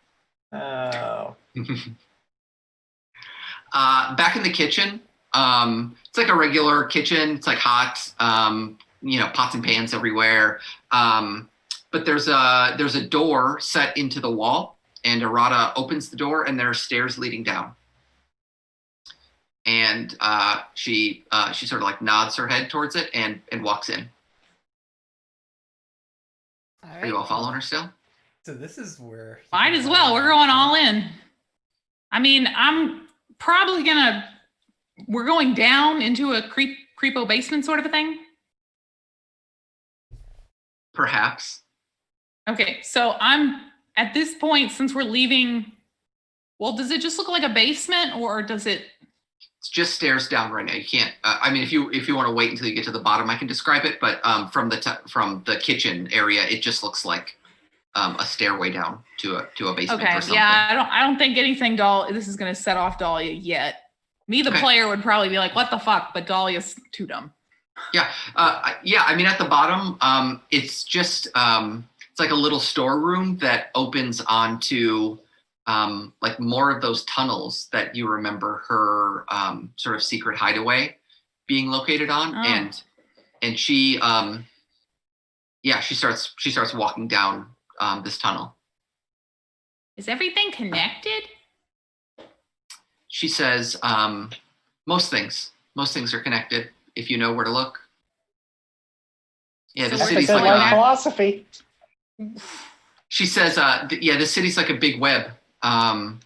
Oh. Back in the kitchen, it's like a regular kitchen. It's like hot, pots and pans everywhere. But there's a door set into the wall, and Arata opens the door, and there are stairs leading down. And she sort of like nods her head towards it and walks in. All Are you right. all following her still? So this is where he Might can as have well. a- We're going all in. I mean, I'm probably we're going down into a creepo basement sort of a thing. Perhaps. Okay, so I'm at this point, since we're leaving, well, does it just look like a basement or does it? It's just stairs down right now. You can't. I mean, if you want to wait until you get to the bottom, I can describe it. But from the kitchen area, it just looks like a stairway down to a basement Okay, or something. yeah, I don't think anything this is gonna set off Dahlia yet. Me, the Okay. player, would probably be like, what the fuck? But Dahlia's too dumb. Yeah. I mean, at the bottom, it's just it's like a little storeroom that opens onto like more of those tunnels that you remember her sort of secret hideaway being located on, Oh. and she she starts walking down this tunnel. Is everything connected? She says, most things are connected if you know where to look. Yeah, So the where city's does like it life a, philosophy. she says, the city's like a big web. And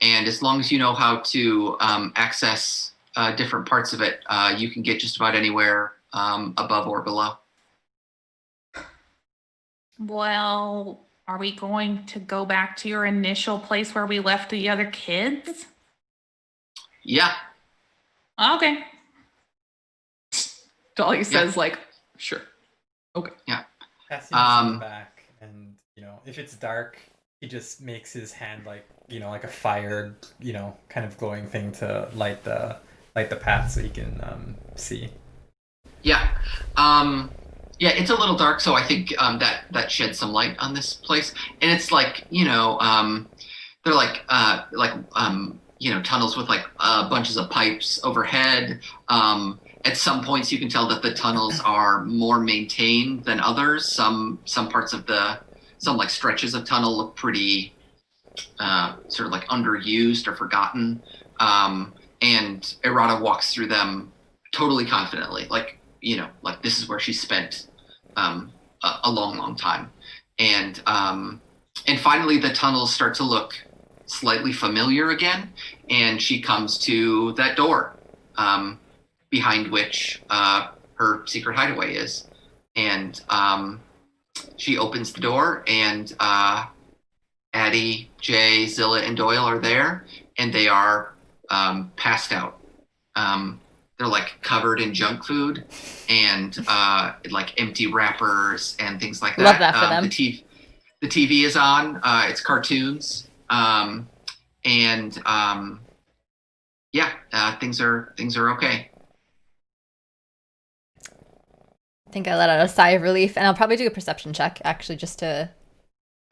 as long as you know how to access different parts of it, you can get just about anywhere above or below. Well, are we going to go back to your initial place where we left the other kids? Yeah. Okay. Dahlia says, like, sure. Cassian's in Um, the back, and if it's dark, he just makes his hand like like a fire, kind of glowing thing to light the path so he can see. Yeah. Yeah, it's a little dark, so I think that sheds some light on this place. And it's like, they're like tunnels with like bunches of pipes overhead. At some points you can tell that the tunnels are more maintained than others. Some parts of some like stretches of tunnel look pretty sort of like underused or forgotten. And Errata walks through them totally confidently, like this is where she spent a long, long time. And finally, the tunnels start to look slightly familiar again, and she comes to that door behind which her secret hideaway is. And she opens the door, and Addie, Jay, Zilla, and Doyle are there, and they are passed out. They're like covered in junk food and like empty wrappers and things like that. Love that for them. The TV is on. It's cartoons, and things are okay. I think I let out a sigh of relief, and I'll probably do a perception check actually, just to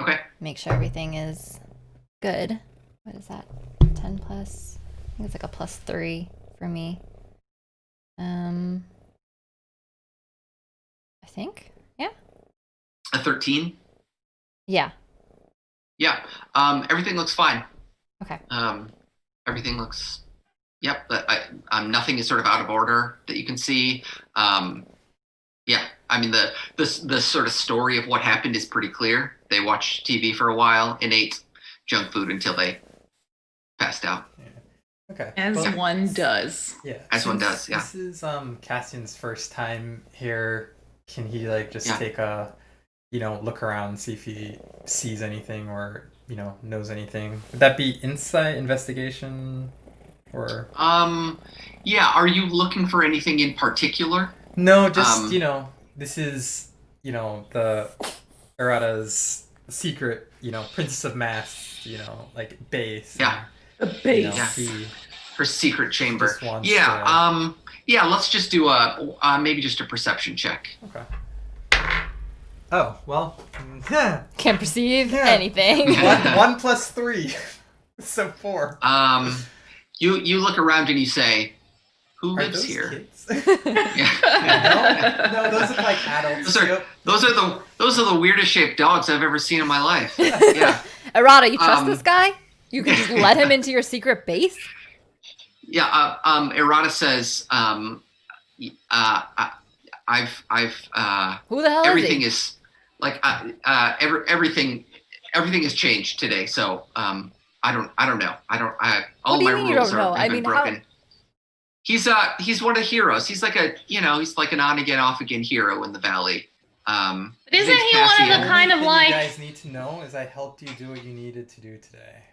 Okay. make sure everything is good. What is that? 10 plus? I think it's like a +3 for me. I think. Yeah. A 13. Yeah. Yeah. Everything looks fine. Okay. Everything looks. Yep. Nothing is sort of out of order that you can see. Yeah. I mean, the sort of story of what happened is pretty clear. They watched TV for a while and ate junk food until they passed out. Okay. As well, one does. Yeah. As one since does, yeah. This is Cassian's first time here. Can he like just Yeah. take a, look around, see if he sees anything or knows anything? Would that be insight, investigation, or? Yeah. Are you looking for anything in particular? No, just this is the Arata's secret, Princess of Masks, like base. Yeah. The And, base. Yeah. he Her secret chamber. just wants Yeah. to- Yeah. Let's just do maybe just a perception check. Okay. Oh well. Can't perceive Yeah. anything. one plus 3, so 4. You look around and you say, "Who Are lives those here?" kids? Yeah. No, those look like adults. Those are- Yep. Those are the weirdest shaped dogs I've ever seen in my life. Yeah. Errata, you trust Um, this guy? You can just let him into your secret base? Yeah. Errata says, I've Who the hell everything is is like everything has changed today. So I don't know. All What do you my mean you rules don't know? have I been mean, how- broken. He's one of the heroes. He's like he's like an on again, off again hero in the valley. His Isn't name's he one of Cassian. the kind of Only thing like- you guys need to know is I helped you do what you needed to do today.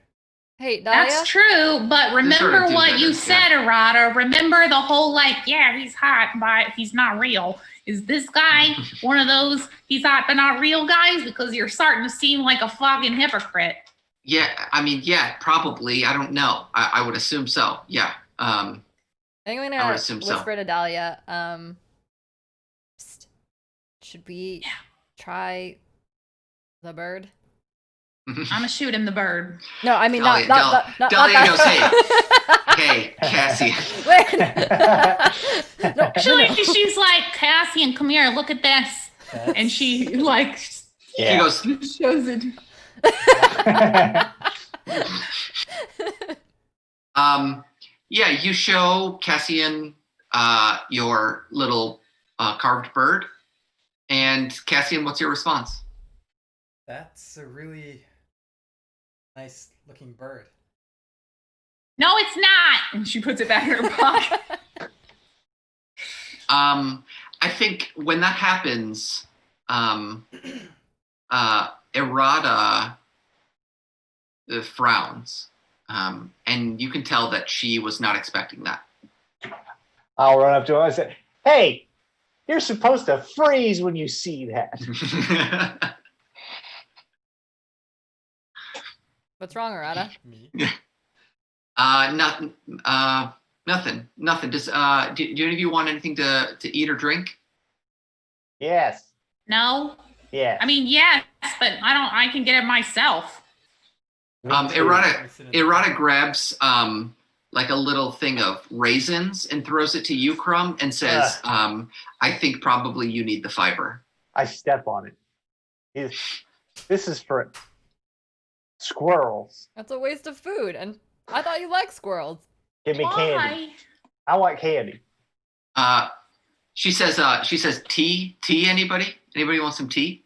Hey, Dahlia? That's true, but remember do what better, you yeah. said, Errata. Remember the whole he's hot, but he's not real. Is this guy one of those he's hot but not real guys? Because you're starting to seem like a fucking hypocrite. Yeah, I mean, yeah, probably. I don't know. I would assume so. Yeah. I think I'm I would gonna assume so. whisper to Dahlia, should we try the bird? I'm gonna shoot him the bird. No, I mean Dahlia- not Dahlia that. goes, hey, Cassie. Wait. No, She's like, Cassian, come here, look at this. And she He Yeah. goes, shows it. yeah, you show Cassian your little carved bird. And Cassian, what's your response? That's a really nice looking bird. No, it's not. And she puts it back in her pocket. I think when that happens, Errata frowns. And you can tell that she was not expecting that. I'll run up to him and say, "Hey, you're supposed to freeze when you see that." What's wrong, Errata? Me. Nothing. Just do any of you want anything to eat or drink? Yes. No? Yes. I mean, yes, but I can get it myself. Me too. Errata grabs like a little thing of raisins and throws it to you, Crumb, and says, I think probably you need the fiber. I step on it. This is for squirrels. That's a waste of food, and I thought you liked squirrels. Give me candy. Why? I want candy. She says tea. Anybody? Anybody want some tea?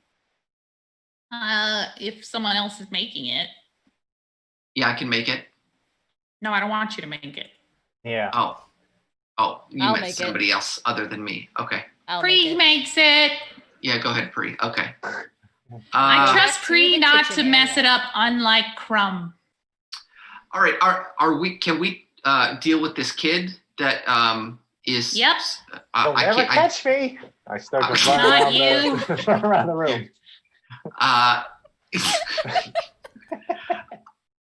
If someone else is making it. Yeah, I can make it. No, I don't want you to make it. Yeah. Oh, you I'll meant make it. somebody else other than me. Okay. I'll make Pre it. makes it. Yeah, go ahead, Pri. Okay. I Go trust back to Pre the not kitchen to mess area. it up, unlike Crumb. All right. Are we? Can we deal with this kid that is? Yep. They'll I never can't. catch me. I start to Not run you. run around the room.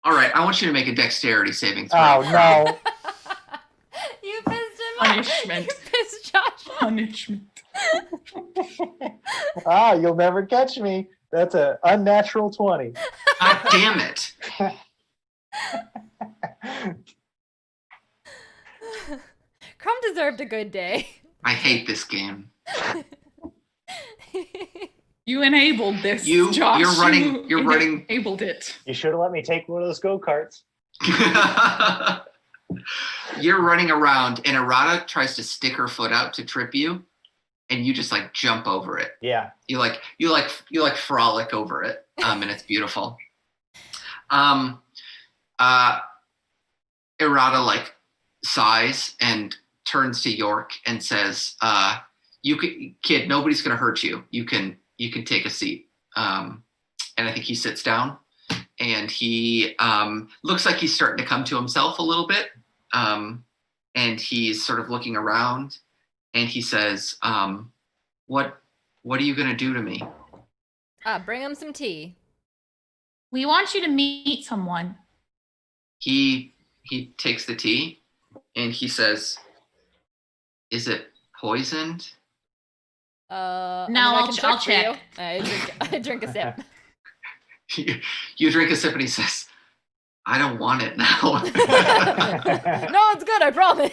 All right. I want you to make a dexterity saving throw. Oh no. You pissed him off. Punishment. You pissed Josh off. Punishment. You'll never catch me. That's an unnatural 20. God damn it! Crumb deserved a good day. I hate this game. You enabled this, You- Josh. you're running- you're running- Enabled it. You should have let me take one of those go-karts. You're running around, and Errata tries to stick her foot out to trip you, and you just like jump over it. Yeah. You frolic over it, and it's beautiful. Errata like sighs and turns to York and says, kid, nobody's gonna hurt you. You can take a seat." And I think he sits down, and he looks like he's starting to come to himself a little bit. And he's sort of looking around, and he says, what are you gonna do to me? Bring him some tea. We want you to meet someone. He takes the tea, and he says, "Is it poisoned?" I No, mean, I I'll can check for for you. you. I drink a sip. You drink a sip, and he says, "I don't want it now." No, it's good, I promise.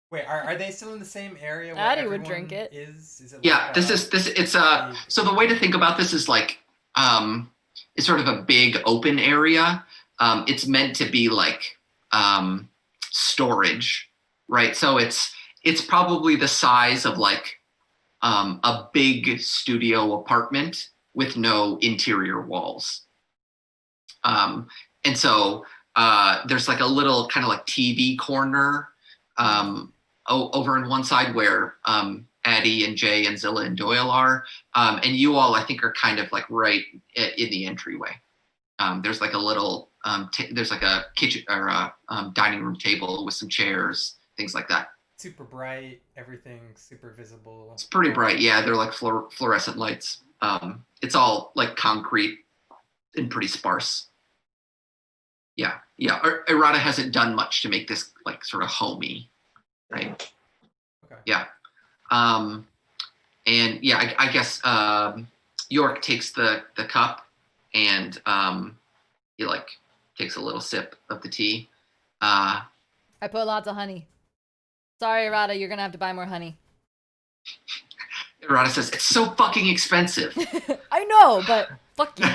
Wait, are they still in the same area? Where Addie would everyone drink it. Is it Yeah, like, it's so the way to think about this is like it's sort of a big open area. It's meant to be like storage, right? So it's probably the size of like a big studio apartment with no interior walls. And so there's like a little kind of like TV corner over on one side where Addie and Jay and Zilla and Doyle are. And you all, I think, are kind of like right in the entryway. There's like a little, there's like a kitchen or a dining room table with some chairs, things like that. super bright, everything super visible. It's pretty bright. Yeah, they're like fluorescent lights. It's all like concrete and pretty sparse. Yeah. Errata hasn't done much to make this like sort of homey, right? Okay. Yeah. And yeah, I guess York takes the cup and he like takes a little sip of the tea. I put lots of honey. Sorry, Errata, you're gonna have to buy more honey. Errata says, "It's so fucking expensive." I know, but fuck you.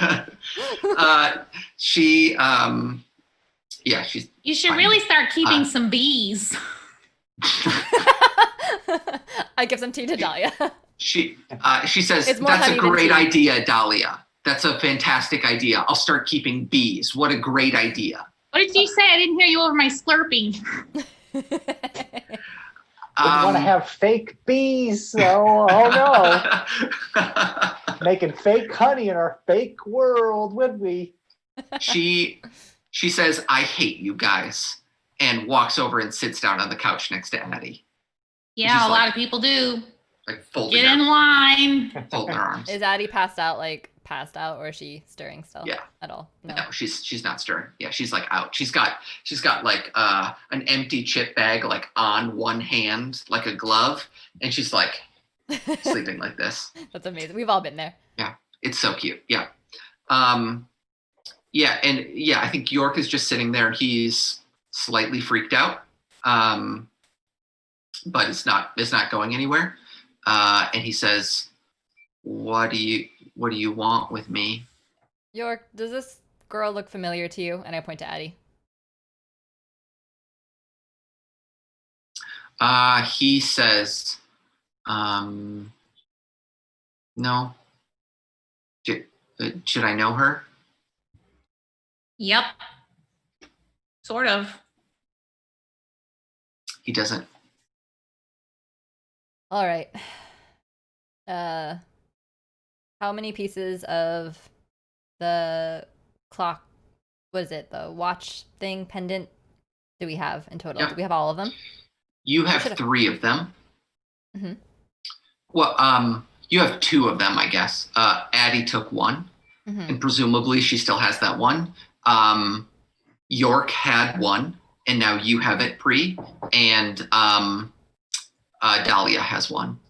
She's You should Fine. really start keeping some bees. I give some tea to Dahlia. she says, It's more "That's a honey than great tea." idea, Dahlia. That's a fantastic idea. I'll start keeping bees. What a great idea." What did you say? I didn't hear you over my slurping. Would want to have fake bees, so oh no. Making fake honey in our fake world, would we? she says, "I hate you guys," and walks over and sits down on the couch next to Addie. Yeah, Just a lot like- of people do. Like folding Get in their, line. folding their arms. Is Addie passed out, or is she stirring still? Yeah. At all? No. No, she's not stirring. Yeah, she's like out. She's got like an empty chip bag like on one hand, like a glove, and she's like sleeping like this. That's amazing. We've all been there. It's so cute. Yeah. Yeah, and yeah, I think York is just sitting there and he's slightly freaked out. But it's not going anywhere. And he says, what do you want with me?" York, does this girl look familiar to you? And I point to Addie. He says, No. Should I know her? Yep. Sort of. He doesn't. All right. How many pieces of the clock? What is it? The watch thing pendant? Do we have in total? Yep. Do we have all of them? You have should've- 3 of them. Mhm. Well, you have 2 of them, I guess. Addie took 1, Mhm. and presumably she still has that one. York had 1, and now you have it, Pre, and Dahlia has 1.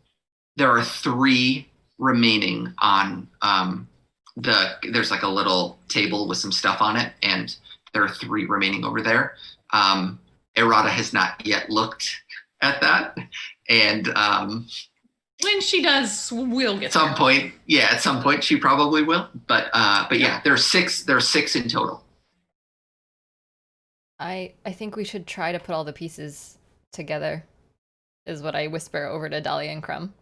There are 3 remaining on there's like a little table with some stuff on it, and there are 3 remaining over there. Errata has not yet looked at that, and When she does, we'll get at some there. point, at some point she probably will. But yeah, there are 6 in total. I think we should try to put all the pieces together. Is what I whisper over to Dahlia and Crumb.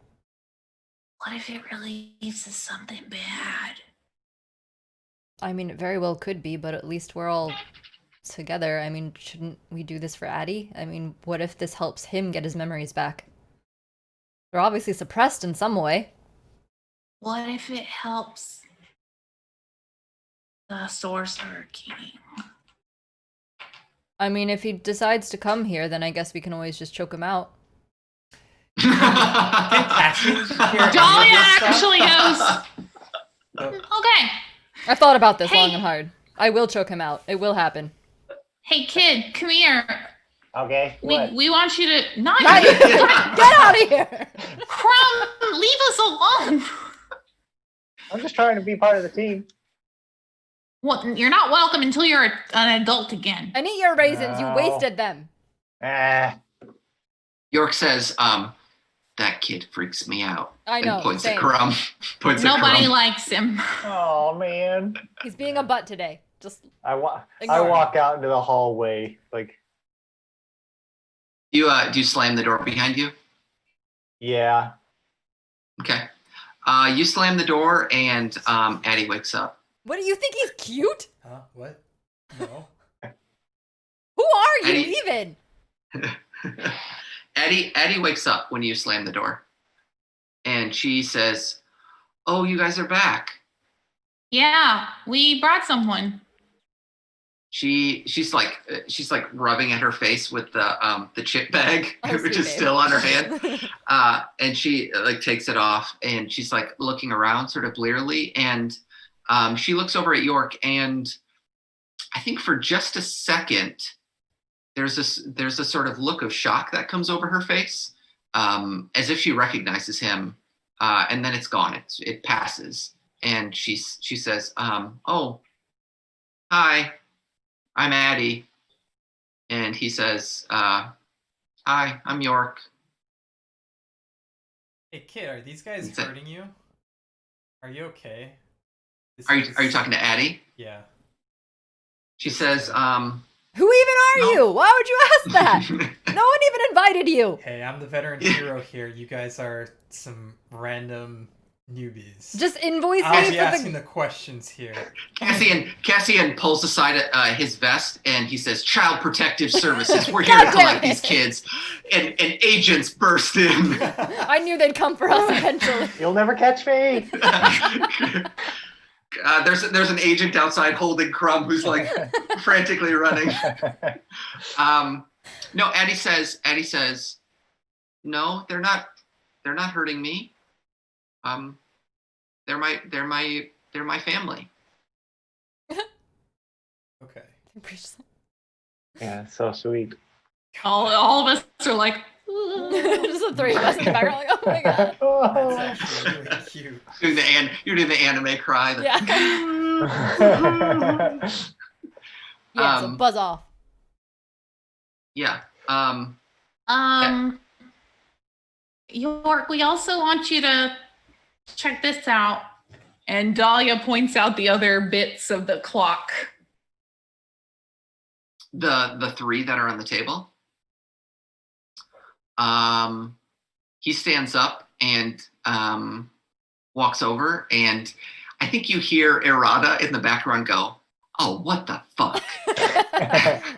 What if it really leads to something bad? I mean, it very well could be, but at least we're all together. I mean, shouldn't we do this for Addie? I mean, what if this helps him get his memories back? They're obviously suppressed in some way. What if it helps the Sorcerer King? I mean, if he decides to come here, then I guess we can always just choke him out. Cassie hear any of Dahlia this stuff? actually goes, Oh, okay, I've thought about this long Hey. and hard. I will choke him out. It will happen. hey kid, come here. Okay. What? We want you to not Not you. Get out of here! Crumb, leave us alone. I'm just trying to be part of the team. Well, you're not welcome until you're an adult again. And eat your raisins. You No. wasted them. York says, that kid freaks me out. I know. And points same. at Crumb. Points at Nobody Crumb. likes him. Oh man. He's being a butt today. Just I Ignore him. walk out into the hallway like, Do you slam the door behind you? yeah. Okay. You slam the door, and Addie wakes up. what do you think? He's cute? huh? What? No. Who are you Eddie- even? Addie wakes up when you slam the door, and she says, "Oh, you guys are back." Yeah, we brought someone. She's like rubbing at her face with the chip bag, Oh, which sweet is babe. still on her hand. And she like takes it off, and she's like looking around sort of blearily, and she looks over at York, and I think for just a second there's a sort of look of shock that comes over her face, as if she recognizes him, and then it's gone. It passes, and she says, "Oh, hi, I'm Addie," and he says, "Hi, I'm York." Hey kid, are these guys Is it- hurting you? Are you okay? This Are is- you talking to Addie? Yeah. She says, Who even are No. you? Why would you ask that? No one even invited you. Hey, I'm the veteran hero here. You guys are some random newbies. Just invoice I'll me be for asking the. the questions here. Cassian pulls aside his vest, and he says, "Child Protective Services, we're here God to damn collect it. these kids." And agents burst in. I knew they'd come for us eventually. You'll never catch me. There's an agent outside holding Crumb, who's like frantically running. No, Addie says, "No, they're not hurting me. They're my family." Okay. Yeah, it's so sweet. All of us are like, Just the 3 of us in the background, like, oh my god. That's actually really cute. You're doing the anime cry. Yeah. Yeah. So Um, buzz off. Yeah. York, we also want you to check this out. And Dahlia points out the other bits of the clock. The 3 that are on the table. he stands up and walks over, and I think you hear Errata in the background go, "Oh, what the fuck?"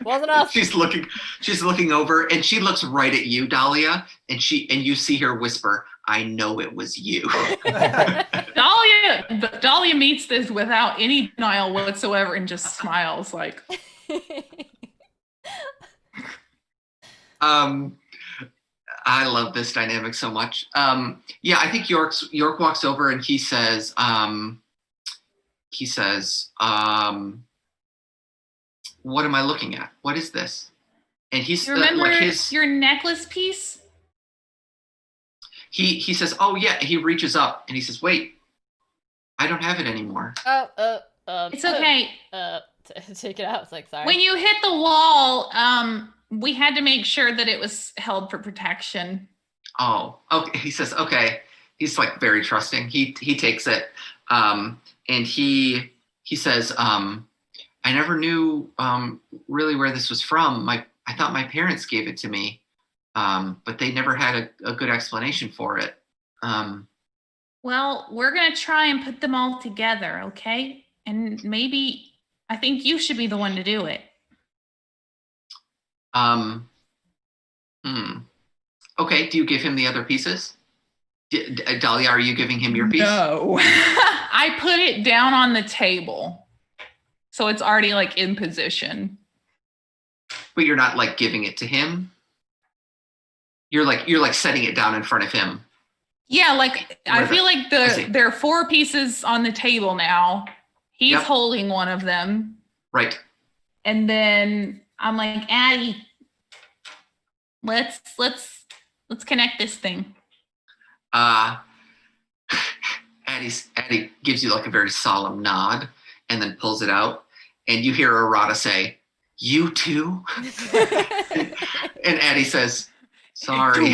Wasn't us. She's looking over, and she looks right at you, Dahlia, and you see her whisper, "I know it was you." Dahlia meets this without any denial whatsoever and just smiles like, I love this dynamic so much. Yeah, I think York walks over and he says, "What am I looking at? What is this?" And he's you remember like your necklace piece? he says, "Oh yeah." He reaches up and he says, "Wait, I don't have it anymore." It's okay. Take it out. It's like, sorry. When you hit the wall, we had to make sure that it was held for protection. Oh, okay. He says, "Okay." He's like very trusting. He takes it, and he says, "I never knew really where this was from. I thought my parents gave it to me, but they never had a good explanation for it." Well, we're going to try and put them all together, okay? And maybe I think you should be the one to do it. Okay. Do you give him the other pieces? Dahlia, are you giving him your piece? No. I put it down on the table. So it's already like in position. But you're not like giving it to him. You're like setting it down in front of him. Yeah, like I feel like see. there are 4 pieces on the table now. He's Yep. holding one of them. Right. And then I'm like, Addie, let's connect this thing. Addie gives you like a very solemn nod and then pulls it out, and you hear Errata say, "You too?" And Addie says, "Sorry."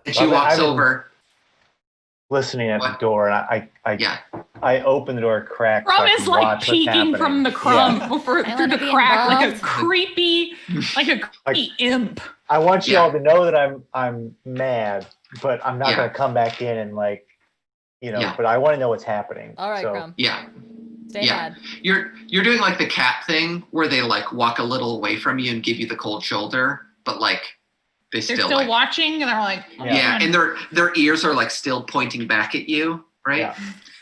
And she walks over. Listening at What? the door, and Yeah. I open the door a crack. Crumb so I is can like watch what's peeking from happening. the crumb Yeah. through I wanna the be crack, like a involved. creepy imp. I want you Yeah. all to know that I'm mad, but I'm not Yeah. going to come back in and like, Yeah. but I want to know what's happening. All right, So, Crumb. Yeah. Stay Yeah. mad. You're doing like the cat thing where they like walk a little away from you and give you the cold shoulder, but like they They're still still like, watching and they're like, oh, yeah, man. and their ears are like still pointing back at you, right? Yeah.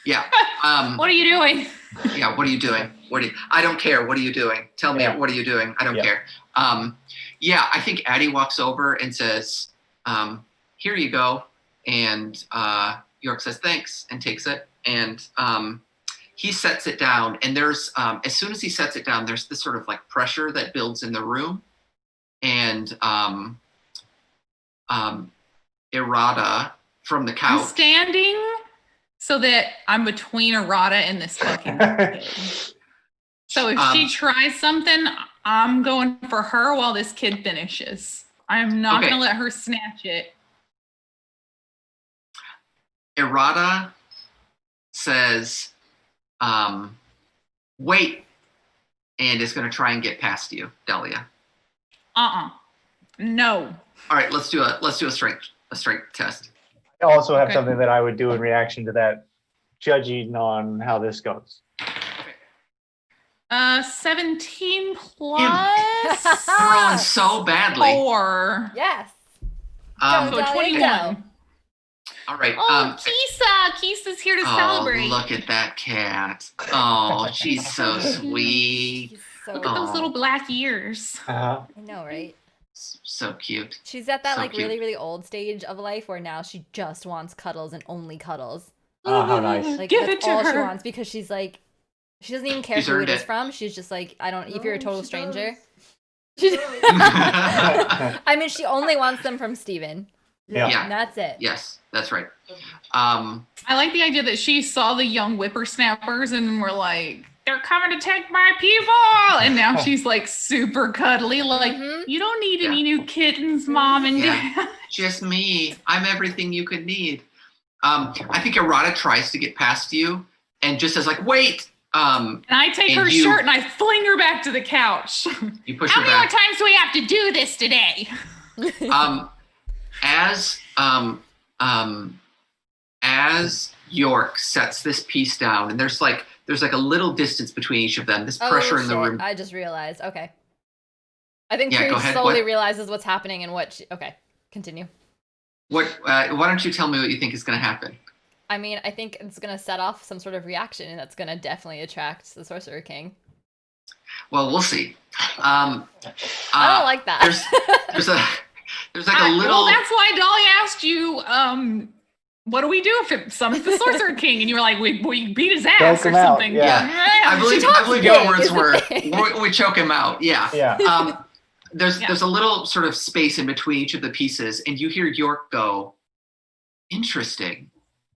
Yeah. What are you doing? Yeah, what are you doing? I don't care. What are you doing? Tell me, Yeah. what are you doing? I don't Yeah. care. Yeah, I think Addie walks over and says, "Here you go." And York says, "Thanks," and takes it. And he sets it down. And there's, as soon as he sets it down, there's this sort of like pressure that builds in the room. And Errata from the I'm couch. standing so that I'm between Errata and this fucking kid. So if she tries something, I'm going for her while this kid finishes. I'm not Okay. going to let her snatch it. Errata says, "Wait," and is going to try and get past you, Dahlia. No. All right, let's do a strength test. I also have Okay. something that I would do in reaction to that, judging on how this goes. 17 plus We're rolling so badly. 4. Yes. Um, So Dahlia, 21. go. all right. Oh, Kisa's here to Oh, celebrate. look at that cat. Oh, she's so sweet. She's so Look at those Oh. little black ears. Uh-huh. I know, right? So cute. She's at that So like cute. really, really old stage of life where now she just wants cuddles and only cuddles. Oh, how nice. Like Give that's it to all she her. wants because she's like, she doesn't even care She's who earned it is it. from. She's just like, I don't. If you're a No, total she stranger, does. She- I mean, she only wants them from Steven. Yeah. Yeah. And that's it. Yes, that's right. I like the idea that she saw the young whippersnappers and were like, they're coming to take my people. And now she's like super cuddly, like, Mhm. you don't need Yeah. any new kittens, mom and Yeah. dad. Just me. I'm everything you could need. I think Errata tries to get past you and just says like, "Wait." And I take And her you- shirt and I fling her back to the couch. You push How her many more back. times do we have to do this today? As um, as York sets this piece down, and there's like a little distance between each of them. This pressure in the room. I just realized. Okay. I think Yeah, Cree go ahead. slowly What? realizes what's happening and what. Okay, continue. What? Why don't you tell me what you think is going to happen? I mean, I think it's gonna set off some sort of reaction, and that's gonna definitely attract the Sorcerer King. Well, we'll see. I don't like that. There's like a little. Well, that's why Dolly asked you, what do we do if it summons the Sorcerer King? And you were like, we beat his ass Choke or him out, something. yeah. I believe talks your big, words is the were thing. we choke him out. Yeah. Yeah. There's a little sort of space in between each of the pieces, and you hear York go, "Interesting,"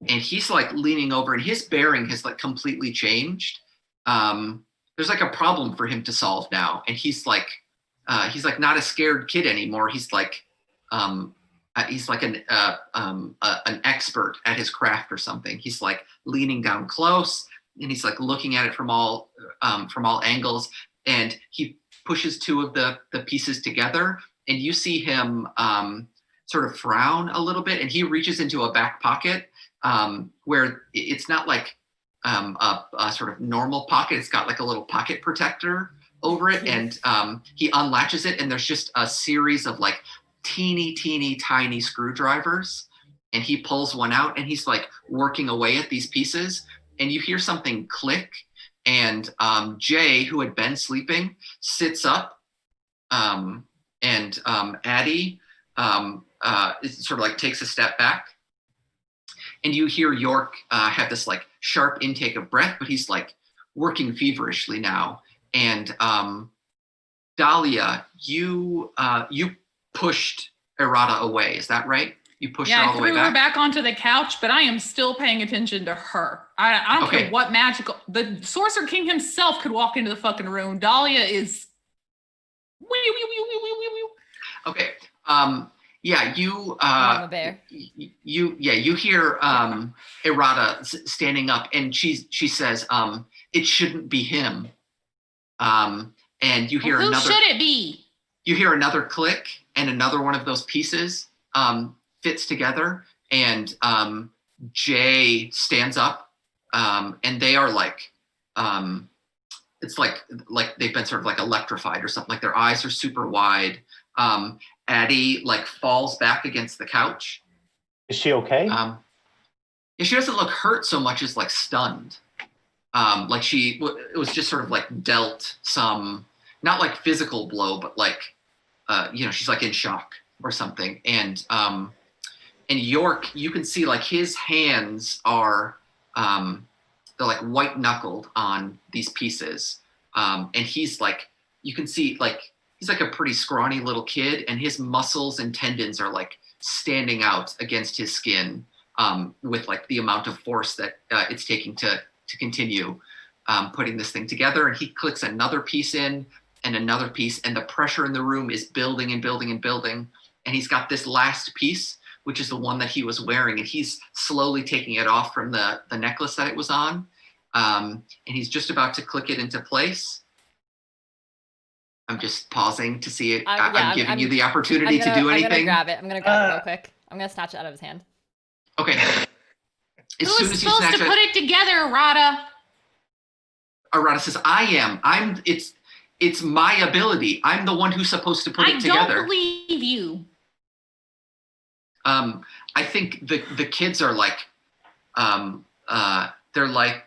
and he's like leaning over, and his bearing has like completely changed. There's like a problem for him to solve now, and he's like not a scared kid anymore. He's like an expert at his craft or something. He's like leaning down close, and he's like looking at it from all angles, and he pushes two of the pieces together, and you see him sort of frown a little bit, and he reaches into a back pocket where it's not like a sort of normal pocket. It's got like a little pocket protector over it, and he unlatches it, and there's just a series of like teeny tiny screwdrivers, and he pulls one out, and he's like working away at these pieces, and you hear something click, and Jay, who had been sleeping, sits up, and Addie sort of like takes a step back, and you hear York have this like sharp intake of breath, but he's like working feverishly now. And Dahlia, you pushed Errata away. Is that right? You pushed her Yeah, all I the way threw her back? back onto the couch, but I am still paying attention to her. I don't Okay. care what magical. The Sorcerer King himself could walk into the fucking room. Dahlia is. Okay. Yeah, you Mama bear. you hear Errata standing up, and she says, it shouldn't be him. And you hear Well, who another should it be? you hear another click, and another one of those pieces fits together, and Jay stands up, and they are like it's like they've been sort of like electrified or something. Like their eyes are super wide. Addie like falls back against the couch. Is she okay? Yeah, she doesn't look hurt so much as like stunned. Like it was just sort of like dealt some, not like physical blow, but like, she's like in shock or something. And York, you can see like his hands are, they're like white knuckled on these pieces. And he's like, you can see like, he's like a pretty scrawny little kid, and his muscles and tendons are like standing out against his skin with like the amount of force that it's taking to continue putting this thing together. And he clicks another piece in and another piece, and the pressure in the room is building and building and building. And he's got this last piece, which is the one that he was wearing, and he's slowly taking it off from the necklace that it was on. And he's just about to click it into place. I'm just pausing to see it. I'm giving you the opportunity to do anything. I'm gonna grab it. I'm gonna grab it real quick. I'm gonna snatch it out of his hand. Okay. As Who soon is as you supposed snatch to it, put it together, Rada? Arata says, "I am. It's my ability. I'm the one who's supposed to put it I together." don't believe you. I think the kids are like, they're like,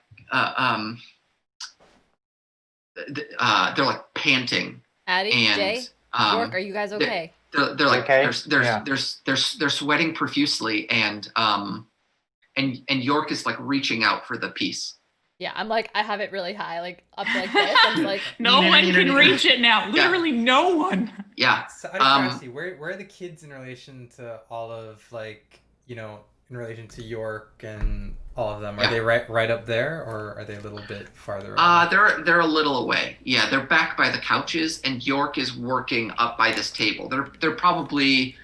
they're like panting, Addie, and Jay, York, are you guys okay? they're like Okay. they're sweating profusely, and York is like reaching out for the piece. Yeah, I'm like, I have it really high, like up like this. I'm like, No one can reach it now. Literally no one. Yeah. So out of curiosity, where are the kids in relation to all of like, in relation to York and all of them? Are Yeah. they right up there, or are they a little bit farther away? They're a little away. Yeah, they're back by the couches, and York is working up by this table. They're probably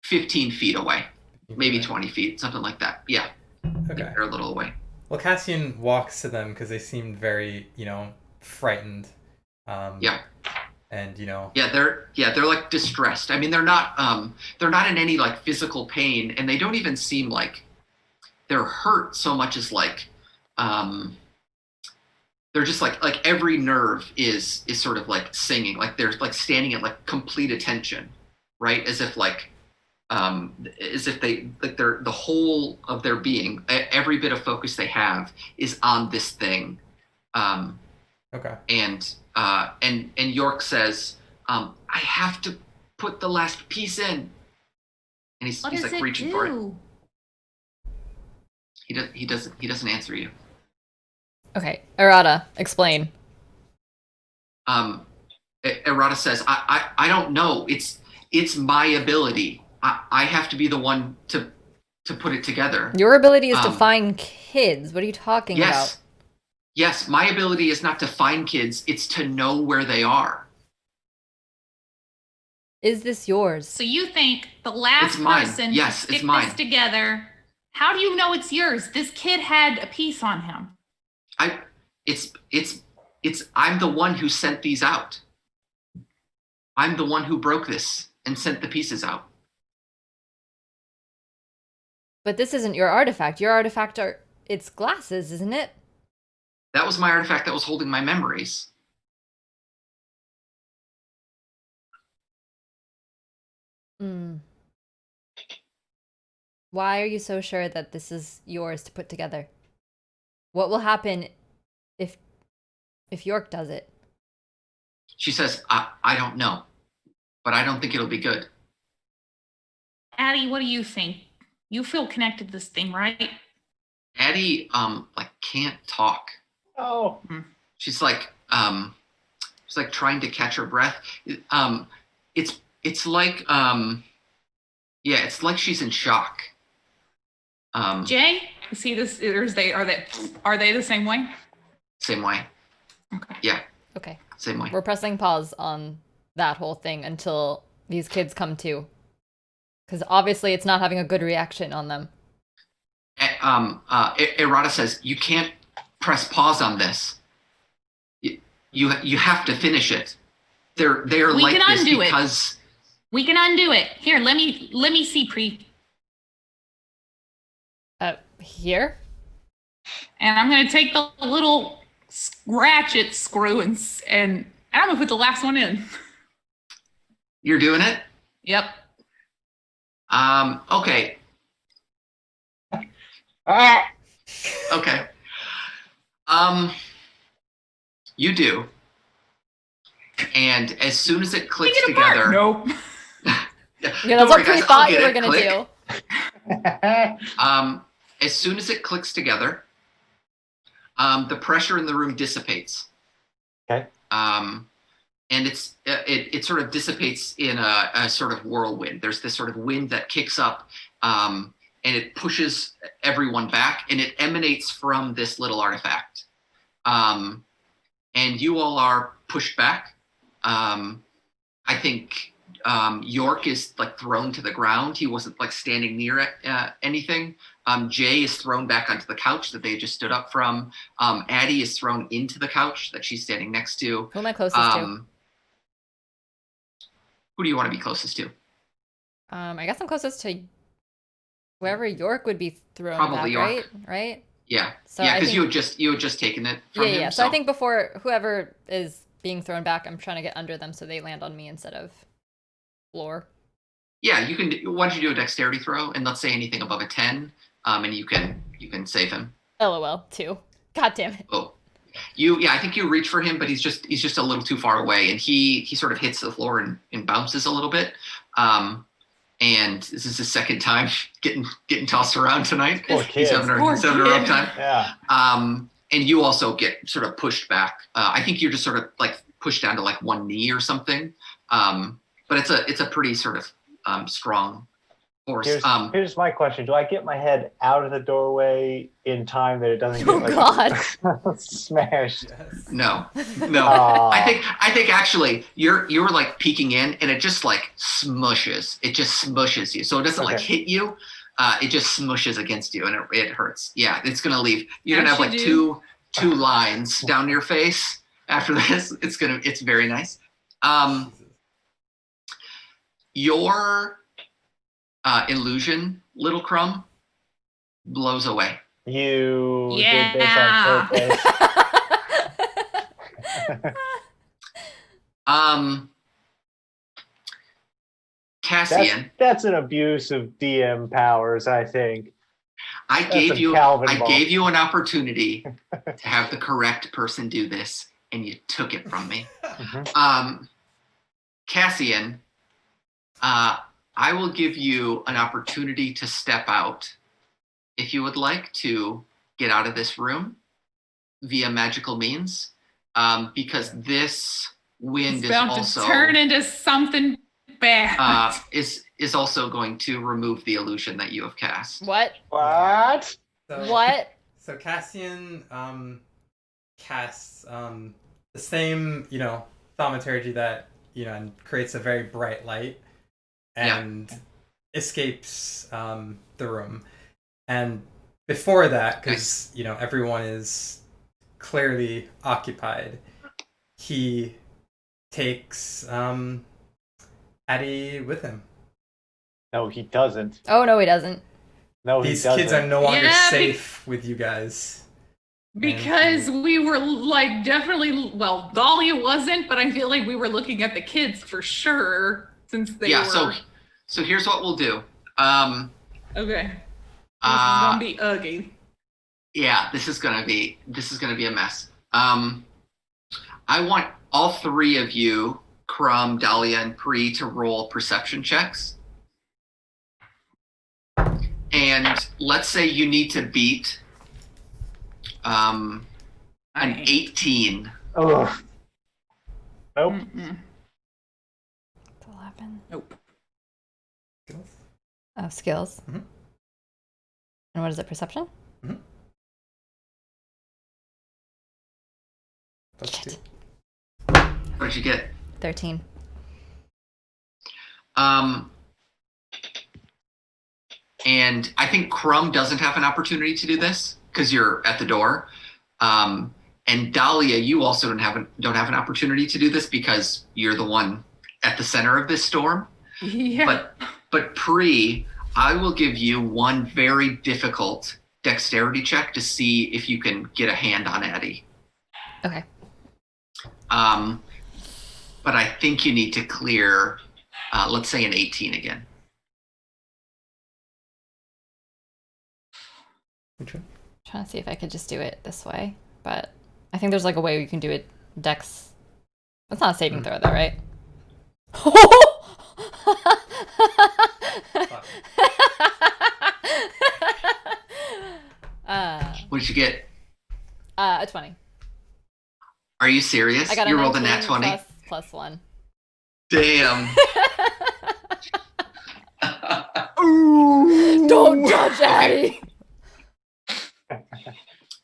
15 feet away, maybe 20 feet, something like that. Yeah, Okay. they're a little away. Well, Cassian walks to them because they seemed very, frightened. Yeah. and they're like distressed. I mean, they're not in any like physical pain, and they don't even seem like they're hurt so much as like they're just like every nerve is sort of like singing, like they're like standing at like complete attention, right? As if they like they're the whole of their being, every bit of focus they have is on this thing. Okay. And York says, I have to put the last piece in, and he's What does like it reaching for it. do? He doesn't answer you. Okay, Errata, explain. Errata says, I don't know. It's my ability. I have to be the one to put it together. Your ability is to Um, find kids. What are you talking about? Yes, my ability is not to find kids, it's to know where they are. Is this yours? So you think the last It's mine. person Yes, to stick it's mine. this together? How do you know it's yours? This kid had a piece on him. I'm the one who sent these out. I'm the one who broke this and sent the pieces out. But this isn't your artifact. Your artifact are it's glasses, isn't it? That was my artifact that was holding my memories. Hmm. Why are you so sure that this is yours to put together? What will happen if York does it? She says, I don't know, but I don't think it'll be good. Addie, what do you think? You feel connected to this thing, right? Addie, like can't talk. Oh, She's like trying to catch her breath. It's like, it's like she's in shock. Jay, you see this? Are they the same way? Same way. Okay. Yeah, Okay. same way. We're pressing pause on that whole thing until these kids come to. Because obviously it's not having a good reaction on them. Errata says, you can't press pause on this. You have to finish it. They're We like can this undo it. because We can undo it. Here, let me see, Pre. Here? And I'm gonna take the little ratchet screw and I'm gonna put the last one in. you're doing it. Yep. Okay. ah, Okay. You do. And as soon as it clicks Pick it apart. together, nope. Yeah, don't that's what worry, Pre guys, I'll thought get you were it. gonna Click. do. As soon as it clicks together, the pressure in the room dissipates. Okay. And it sort of dissipates in a sort of whirlwind. There's this sort of wind that kicks up, and it pushes everyone back, and it emanates from this little artifact. And you all are pushed back. I think York is like thrown to the ground. He wasn't like standing near anything. Jay is thrown back onto the couch that they just stood up from. Addie is thrown into the couch that she's standing next to. Who am I closest to? Who do you want to be closest to? I guess I'm closest to wherever York would be thrown Probably back, York. right? Yeah, So yeah, I because think, you had just taken it from him. yeah. So I think before whoever is being thrown back, I'm trying to get under them so they land on me instead of floor. Yeah, you can. Why don't you do a dexterity throw, and let's say anything above a 10, and you can save him. LOL, 2. God damn it. Oh, I think you reach for him, but he's just a little too far away, and he sort of hits the floor and bounces a little bit. And this is his second time getting tossed around tonight. Poor He's kid. having a rough time. Yeah. And you also get sort of pushed back. I think you're just sort of like pushed down to like one knee or something. But it's a pretty sort of strong force. Here's my question: do I get my head out of the doorway in time that it doesn't Oh, get God. smashed? Yes. No. Aw. I think actually you were like peeking in, and it just like smushes. It just smushes you, so it doesn't like Okay. hit you. It just smushes against you, and it hurts. Yeah, it's gonna leave. You're gonna have How'd like you two lines down your face after this. It's very nice. Jesus. Your illusion, Little Crumb, blows away. You Yeah. did this on purpose. Cassian, That's an abuse of DM powers, I think. I That's gave some you Calvin Ball. an opportunity to have the correct person do this, and you took it from me. Mhm. Cassian, I will give you an opportunity to step out if you would like to get out of this room via magical means, because this wind It's is about also to turn into something bad. is also going to remove the illusion that you have cast. What? What? So, What? So Cassian casts the same, thaumaturgy that, and creates a very bright light and escapes the room. And before that, because, everyone is clearly occupied, he takes Addie with him. No, he doesn't. Oh no, he doesn't. No, These he doesn't. kids are no longer Yeah, safe with you guys. Because we were like definitely, well, Dahlia wasn't, but I feel like we were looking at the kids for sure since they were. So here's what we'll do. Okay. This is gonna be ugly. Yeah, this is gonna be a mess. I want all three of you, Crumb, Dahlia, and Pre, to roll perception checks. And let's say you need to beat an 18. Ugh. Nope. Mm-mm. It's 11. Nope. Oh, skills. Mhm. And what is it? Perception? That's two. What did you get? 13. And I think Crumb doesn't have an opportunity to do this because you're at the door. And Dahlia, you also don't have an opportunity to do this because you're the one at the center of this storm. Yeah. But Pre, I will give you one very difficult dexterity check to see if you can get a hand on Addie. Okay. But I think you need to clear, let's say, an 18 again. Okay. Trying to see if I could just do it this way, but I think there's like a way you can do it. Dex. That's not a saving throw, though, right? What did you get? A 20. Are you serious? I got You a rolled a 19 nat 20? plus 1. Damn. Don't judge Addie!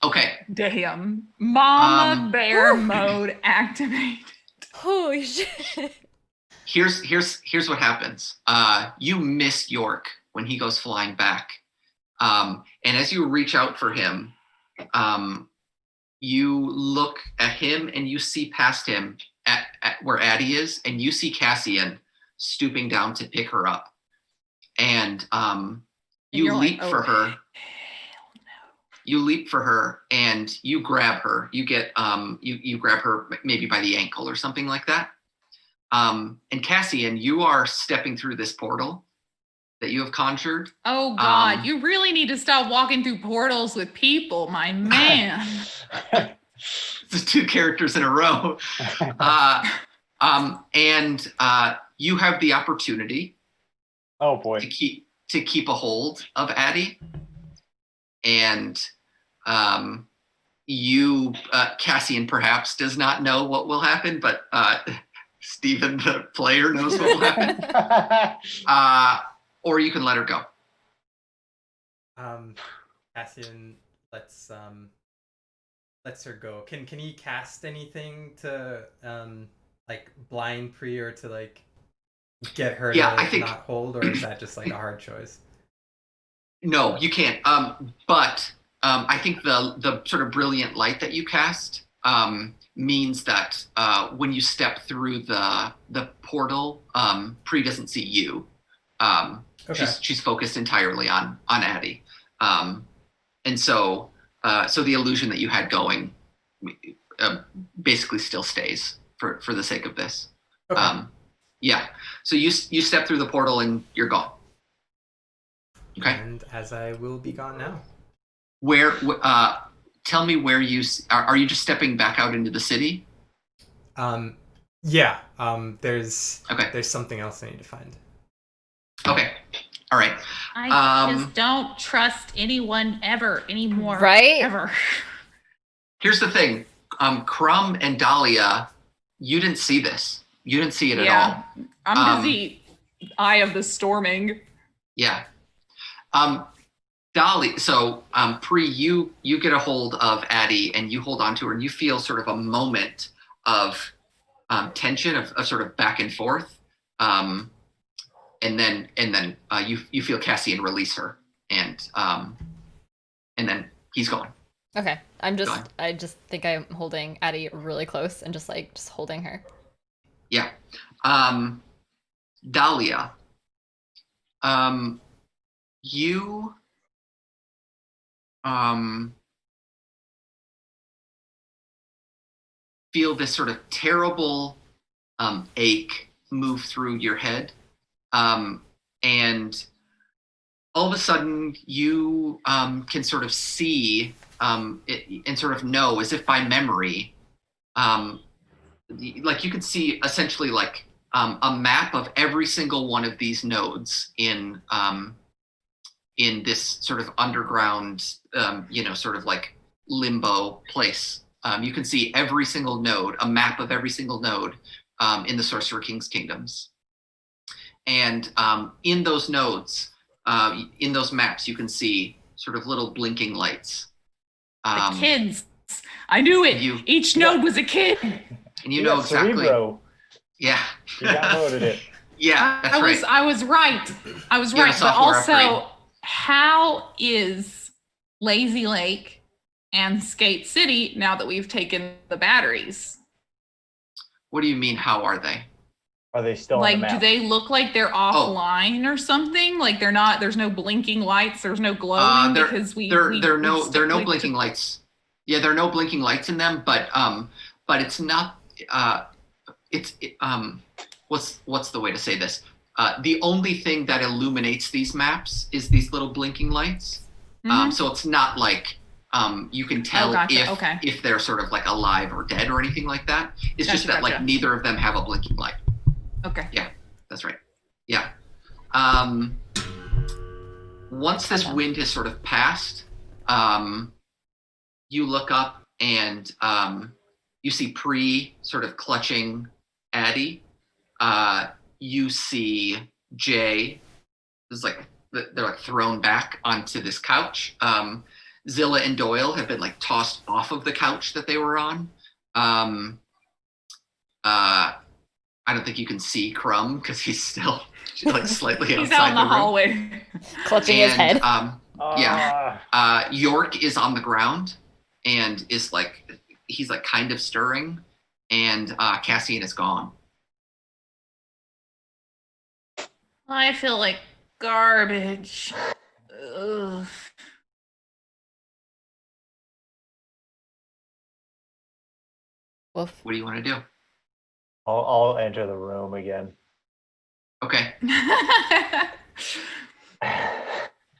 Okay. Damn. Mama bear mode activated. Holy shit. Here's what happens. You miss York when he goes flying back. And as you reach out for him, you look at him and you see past him at where Addie is, and you see Cassian stooping down to pick her up. And you leap for her. You leap for her and you grab her. You get you grab her maybe by the ankle or something like that. And Cassian, you are stepping through this portal that you have conjured. Oh God, you really need to stop walking through portals with people, my man. The two characters in a row. And you have the opportunity Oh boy. to keep a hold of Addie. And you, Cassian perhaps does not know what will happen, but Stephen, the player, knows what will happen. Or you can let her go. Cassian lets her go. Can he cast anything to like blind Pre or to like get her Yeah, to I think- not hold, or is that just like a hard choice? No, you can't. But I think the sort of brilliant light that you cast means that when you step through the portal, Pri doesn't see you. Okay. She's focused entirely on Addie, and so the illusion that you had going basically still stays for the sake of this. Okay. Yeah. So you step through the portal and you're gone. Okay. And as I will be gone now. Where? Tell me where you are you just stepping back out into the city? Yeah. There's something else I need to find. Okay. All right. I just don't trust anyone ever anymore. Right? Ever. Here's the thing. Crumb and Dahlia, you didn't see this. You didn't see it at all. I'm busy. Eye of the storming. Yeah. Dahlia, so Pri, you get a hold of Addie and you hold on to her and you feel sort of a moment of tension, of sort of back and forth. And then you feel Cassian release her and then he's gone. Okay. Go on. I just think I'm holding Addie really close and just holding her. Yeah. Dahlia, you feel this sort of terrible ache move through your head, and all of a sudden you can sort of see it, and sort of know, as if by memory, like you could see essentially like a map of every single one of these nodes in this sort of underground, sort of like limbo place. You can see every single node, a map of every single node in the Sorcerer King's kingdoms. And in those nodes, in those maps, you can see sort of little blinking lights. The kids. I knew it. Each node was a kid. And you know exactly. Cerebro. Yeah. You downloaded it. Yeah, that's right. I was right. I was You have a right. But software also, upgrade. how is Lazy Lake and Skate City now that we've taken the batteries? What do you mean, how are they? Are they still on Like, the map? do they look like they're offline or something? Like they're not. There's no blinking lights. There's no glowing because there are no blinking lights. Yeah, there are no blinking lights in them, but it's not. What's the way to say this? The only thing that illuminates these maps is these little blinking lights. Mhm. So it's not like you can tell gotcha. if they're sort of like alive or dead or anything like that. It's just Gotcha, that like gotcha. neither of them have a blinking light. Okay. That's right. Yeah. Once this wind has sort of passed, you look up and you see Pri sort of clutching Addie. You see Jay. This is like they're like thrown back onto this couch. Zilla and Doyle have been like tossed off of the couch that they were on. I don't think you can see Crumb because he's still like slightly He's outside out in the room. hallway. Clutching his head. York is on the ground and is like, he's like kind of stirring, and Cassian is gone. I feel like garbage. Ugh. Woof. What do you want to do? I'll enter the room again. Okay.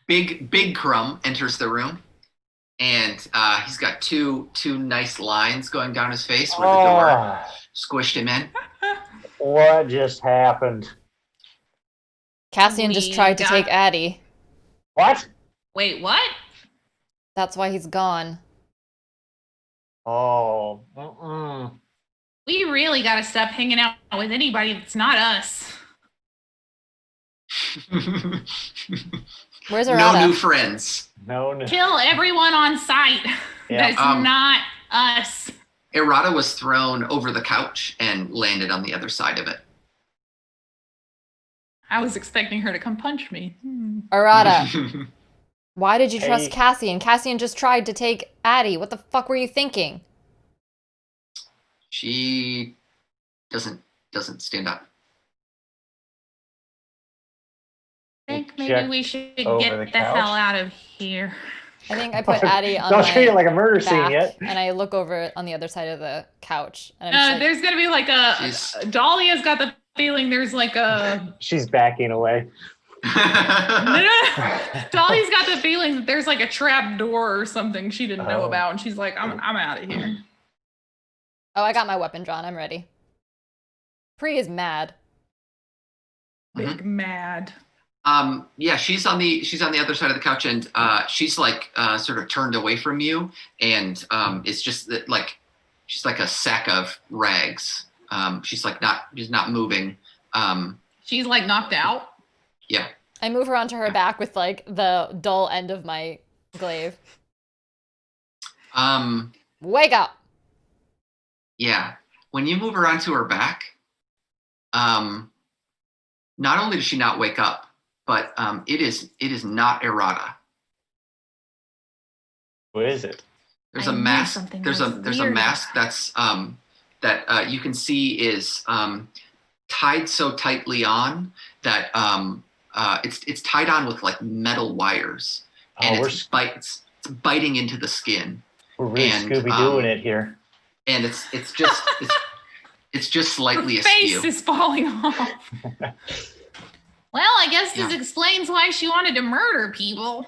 Big Crumb enters the room, and he's got two nice lines going down his face where the door squished him in. What just happened? Cassian just tried to take Addie. What? Wait, what? That's why he's gone. Oh. We really got to stop hanging out with anybody that's not us. Where's No Arata? new friends. No. Kill everyone on sight. Yeah. That's not us. Errata was thrown over the couch and landed on the other side of it. I was expecting her to come punch me. Arata, why did you trust Hey. Cassian? Cassian just tried to take Addie. What the fuck were you thinking? She doesn't stand up. I think Check maybe we should over get the the couch. hell out of here. I think I put Addie on Don't my treat it like a murder scene back, yet. and I look over on the other side of the couch, and I'm just like, There's gonna be like a. She's- Dahlia's got the feeling there's like a. She's backing away. No. Dolly's got the feeling that there's like a trap door or something she didn't know Oh. about, and she's like, I'm out of here. oh, I got my weapon drawn. I'm ready. Pre is mad. Big mad. Yeah, she's on the other side of the couch, and she's like sort of turned away from you, and it's just that like she's like a sack of rags. She's not moving. She's like knocked out. Yeah. I move her onto her back with like the dull end of my glaive. Wake up! Yeah. When you move her onto her back, not only does she not wake up, but it is not errata. What is it? There's I a knew mask. something There's was a weird. mask that's that you can see is tied so tightly on that it's tied on with like metal wires, and Oh, it's biting into the skin, we're really and, Scooby Dooing it here. and it's just it's just slightly Her face askew. is falling off. Well, I guess this Yeah. explains why she wanted to murder people.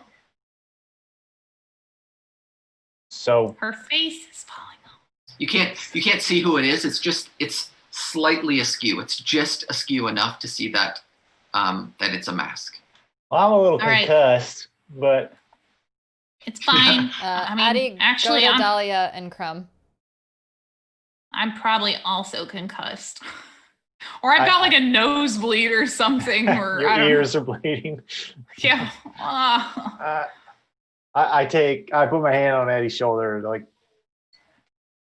So Her face is falling off. You can't see who it is. It's slightly askew. It's just askew enough to see that that it's a mask. well, I'm a little All right. concussed, but It's fine. I mean, Addie, actually, go to I'm- Dahlia and Crumb. I'm probably also concussed. Or I've got like a nosebleed or something, or your I don't ears are bleeding. know. Yeah. I put my hand on Eddie's shoulder, like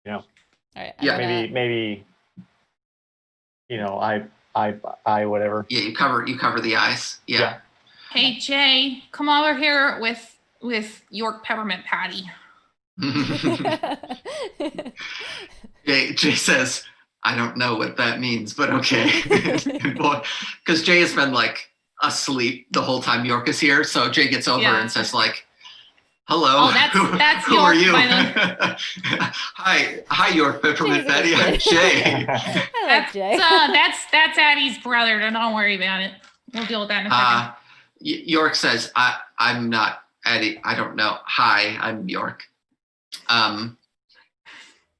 All right. Yeah. maybe I whatever. Yeah, you cover the eyes. Yeah. Hey Jay, come over here with York peppermint patty. Jay says, I don't know what that means, but okay. Because Jay has been like asleep the whole time York is here. So Jay gets over Yeah. and says like, hello. Oh, that's who are York, you? by the Hi, York Peppermint Jay's a Patty. good I'm kid. Jay. I like Jay. That's Addie's brother. Don't worry about it. We'll deal with that in a second. York says, I'm not Eddie. I don't know. Hi, I'm York.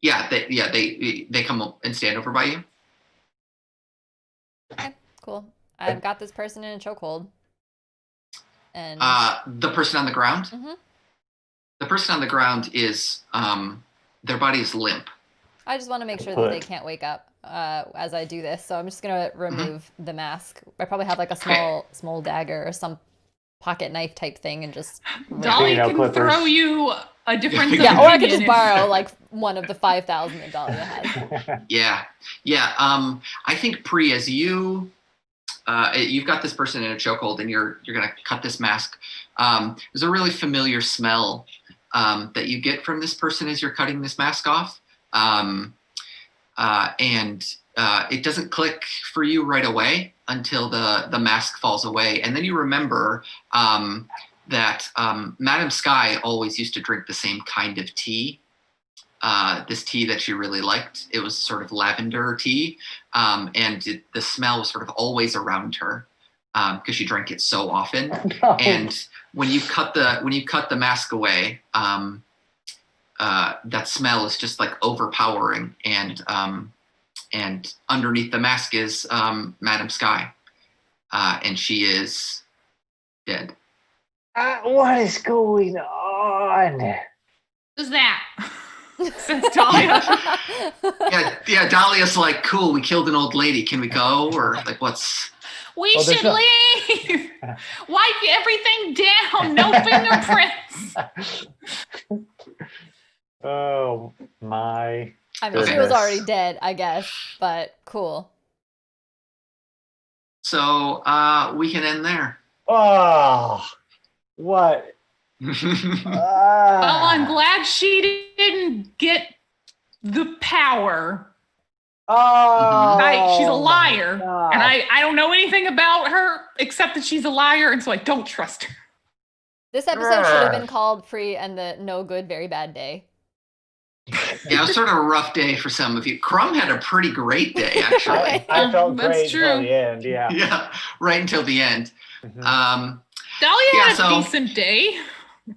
They come and stand over by you. Okay, cool. I've got this person in a chokehold. And The person on the ground. Mhm. The person on the ground is their body is limp. I just want to make sure that they can't wake up as I do this. So I'm just gonna remove the mask. I probably have like a small dagger or some pocket knife type thing, and just Dolly Fingernail can clippers. throw you a difference. of yeah, or I could opinion just if- borrow like one of the 5,000 that Dahlia has. Yeah. I think Pri, as you've got this person in a chokehold, and you're gonna cut this mask. There's a really familiar smell that you get from this person as you're cutting this mask off, and it doesn't click for you right away until the mask falls away, and then you remember that Madame Sky always used to drink the same kind of tea. This tea that she really liked. It was sort of lavender tea, and the smell was sort of always around her because she drank it so often. And when you cut the mask away, that smell is just like overpowering. And underneath the mask is Madame Sky, and she is dead. What is going on? Who's that? Says Dahlia. Yeah. Dahlia's like, cool. We killed an old lady. Can we go? Or like, what's? We Oh, there's should no- leave. Wipe everything down. No fingerprints. Oh my! I mean, she was already dead, I guess, but cool. So we can end there. Oh, what? Well, I'm glad she didn't get the power. Oh, She's a my liar. God. And I don't know anything about her except that she's a liar, and so I don't trust her. This episode should have been called Free and the No Good, Very Bad Day. Yeah, it was sort of a rough day for some of you. Crumb had a pretty great day, actually. I felt That's great true. until the end. Yeah. Yeah, right until the end. Mhm. Dahlia Yeah, had a so- decent day. Yeah,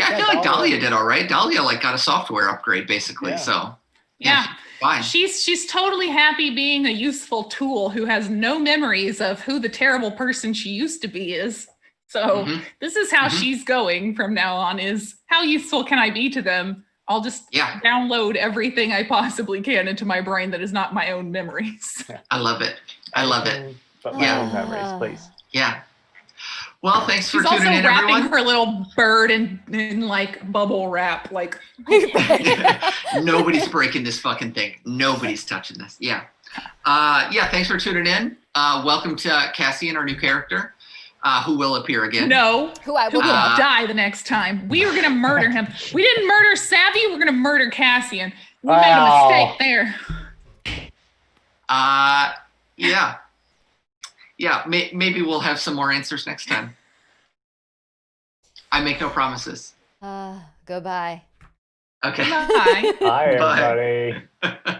I Yeah, feel like Dahlia- Dahlia did all right. Dahlia like got a software upgrade basically, Yeah. so Yeah. fine. She's totally happy being a useful tool who has no memories of who the terrible person she used to be is. So Mhm. this is how Mhm. she's going from now on, is how useful can I be to them? I'll just Yeah, download everything I possibly can into my brain that is not my own memories. I love it. I love it. But my Yeah. own memories, please. Yeah. Well, thanks for She's also tuning in, wrapping everyone. her little bird in like bubble wrap, like Nobody's breaking this fucking thing. Nobody's touching this. Yeah. Yeah, thanks for tuning in. Welcome to Cassian, our new character, who will appear again. no. Who I Who will will Uh, die the next time? We were gonna murder him. We didn't murder Savvy. We're gonna murder Cassian. We made a Wow. mistake there. Yeah. Yeah, maybe we'll have some more answers next time. I make no promises. Goodbye. Okay. Bye. Hi, Bye. everybody.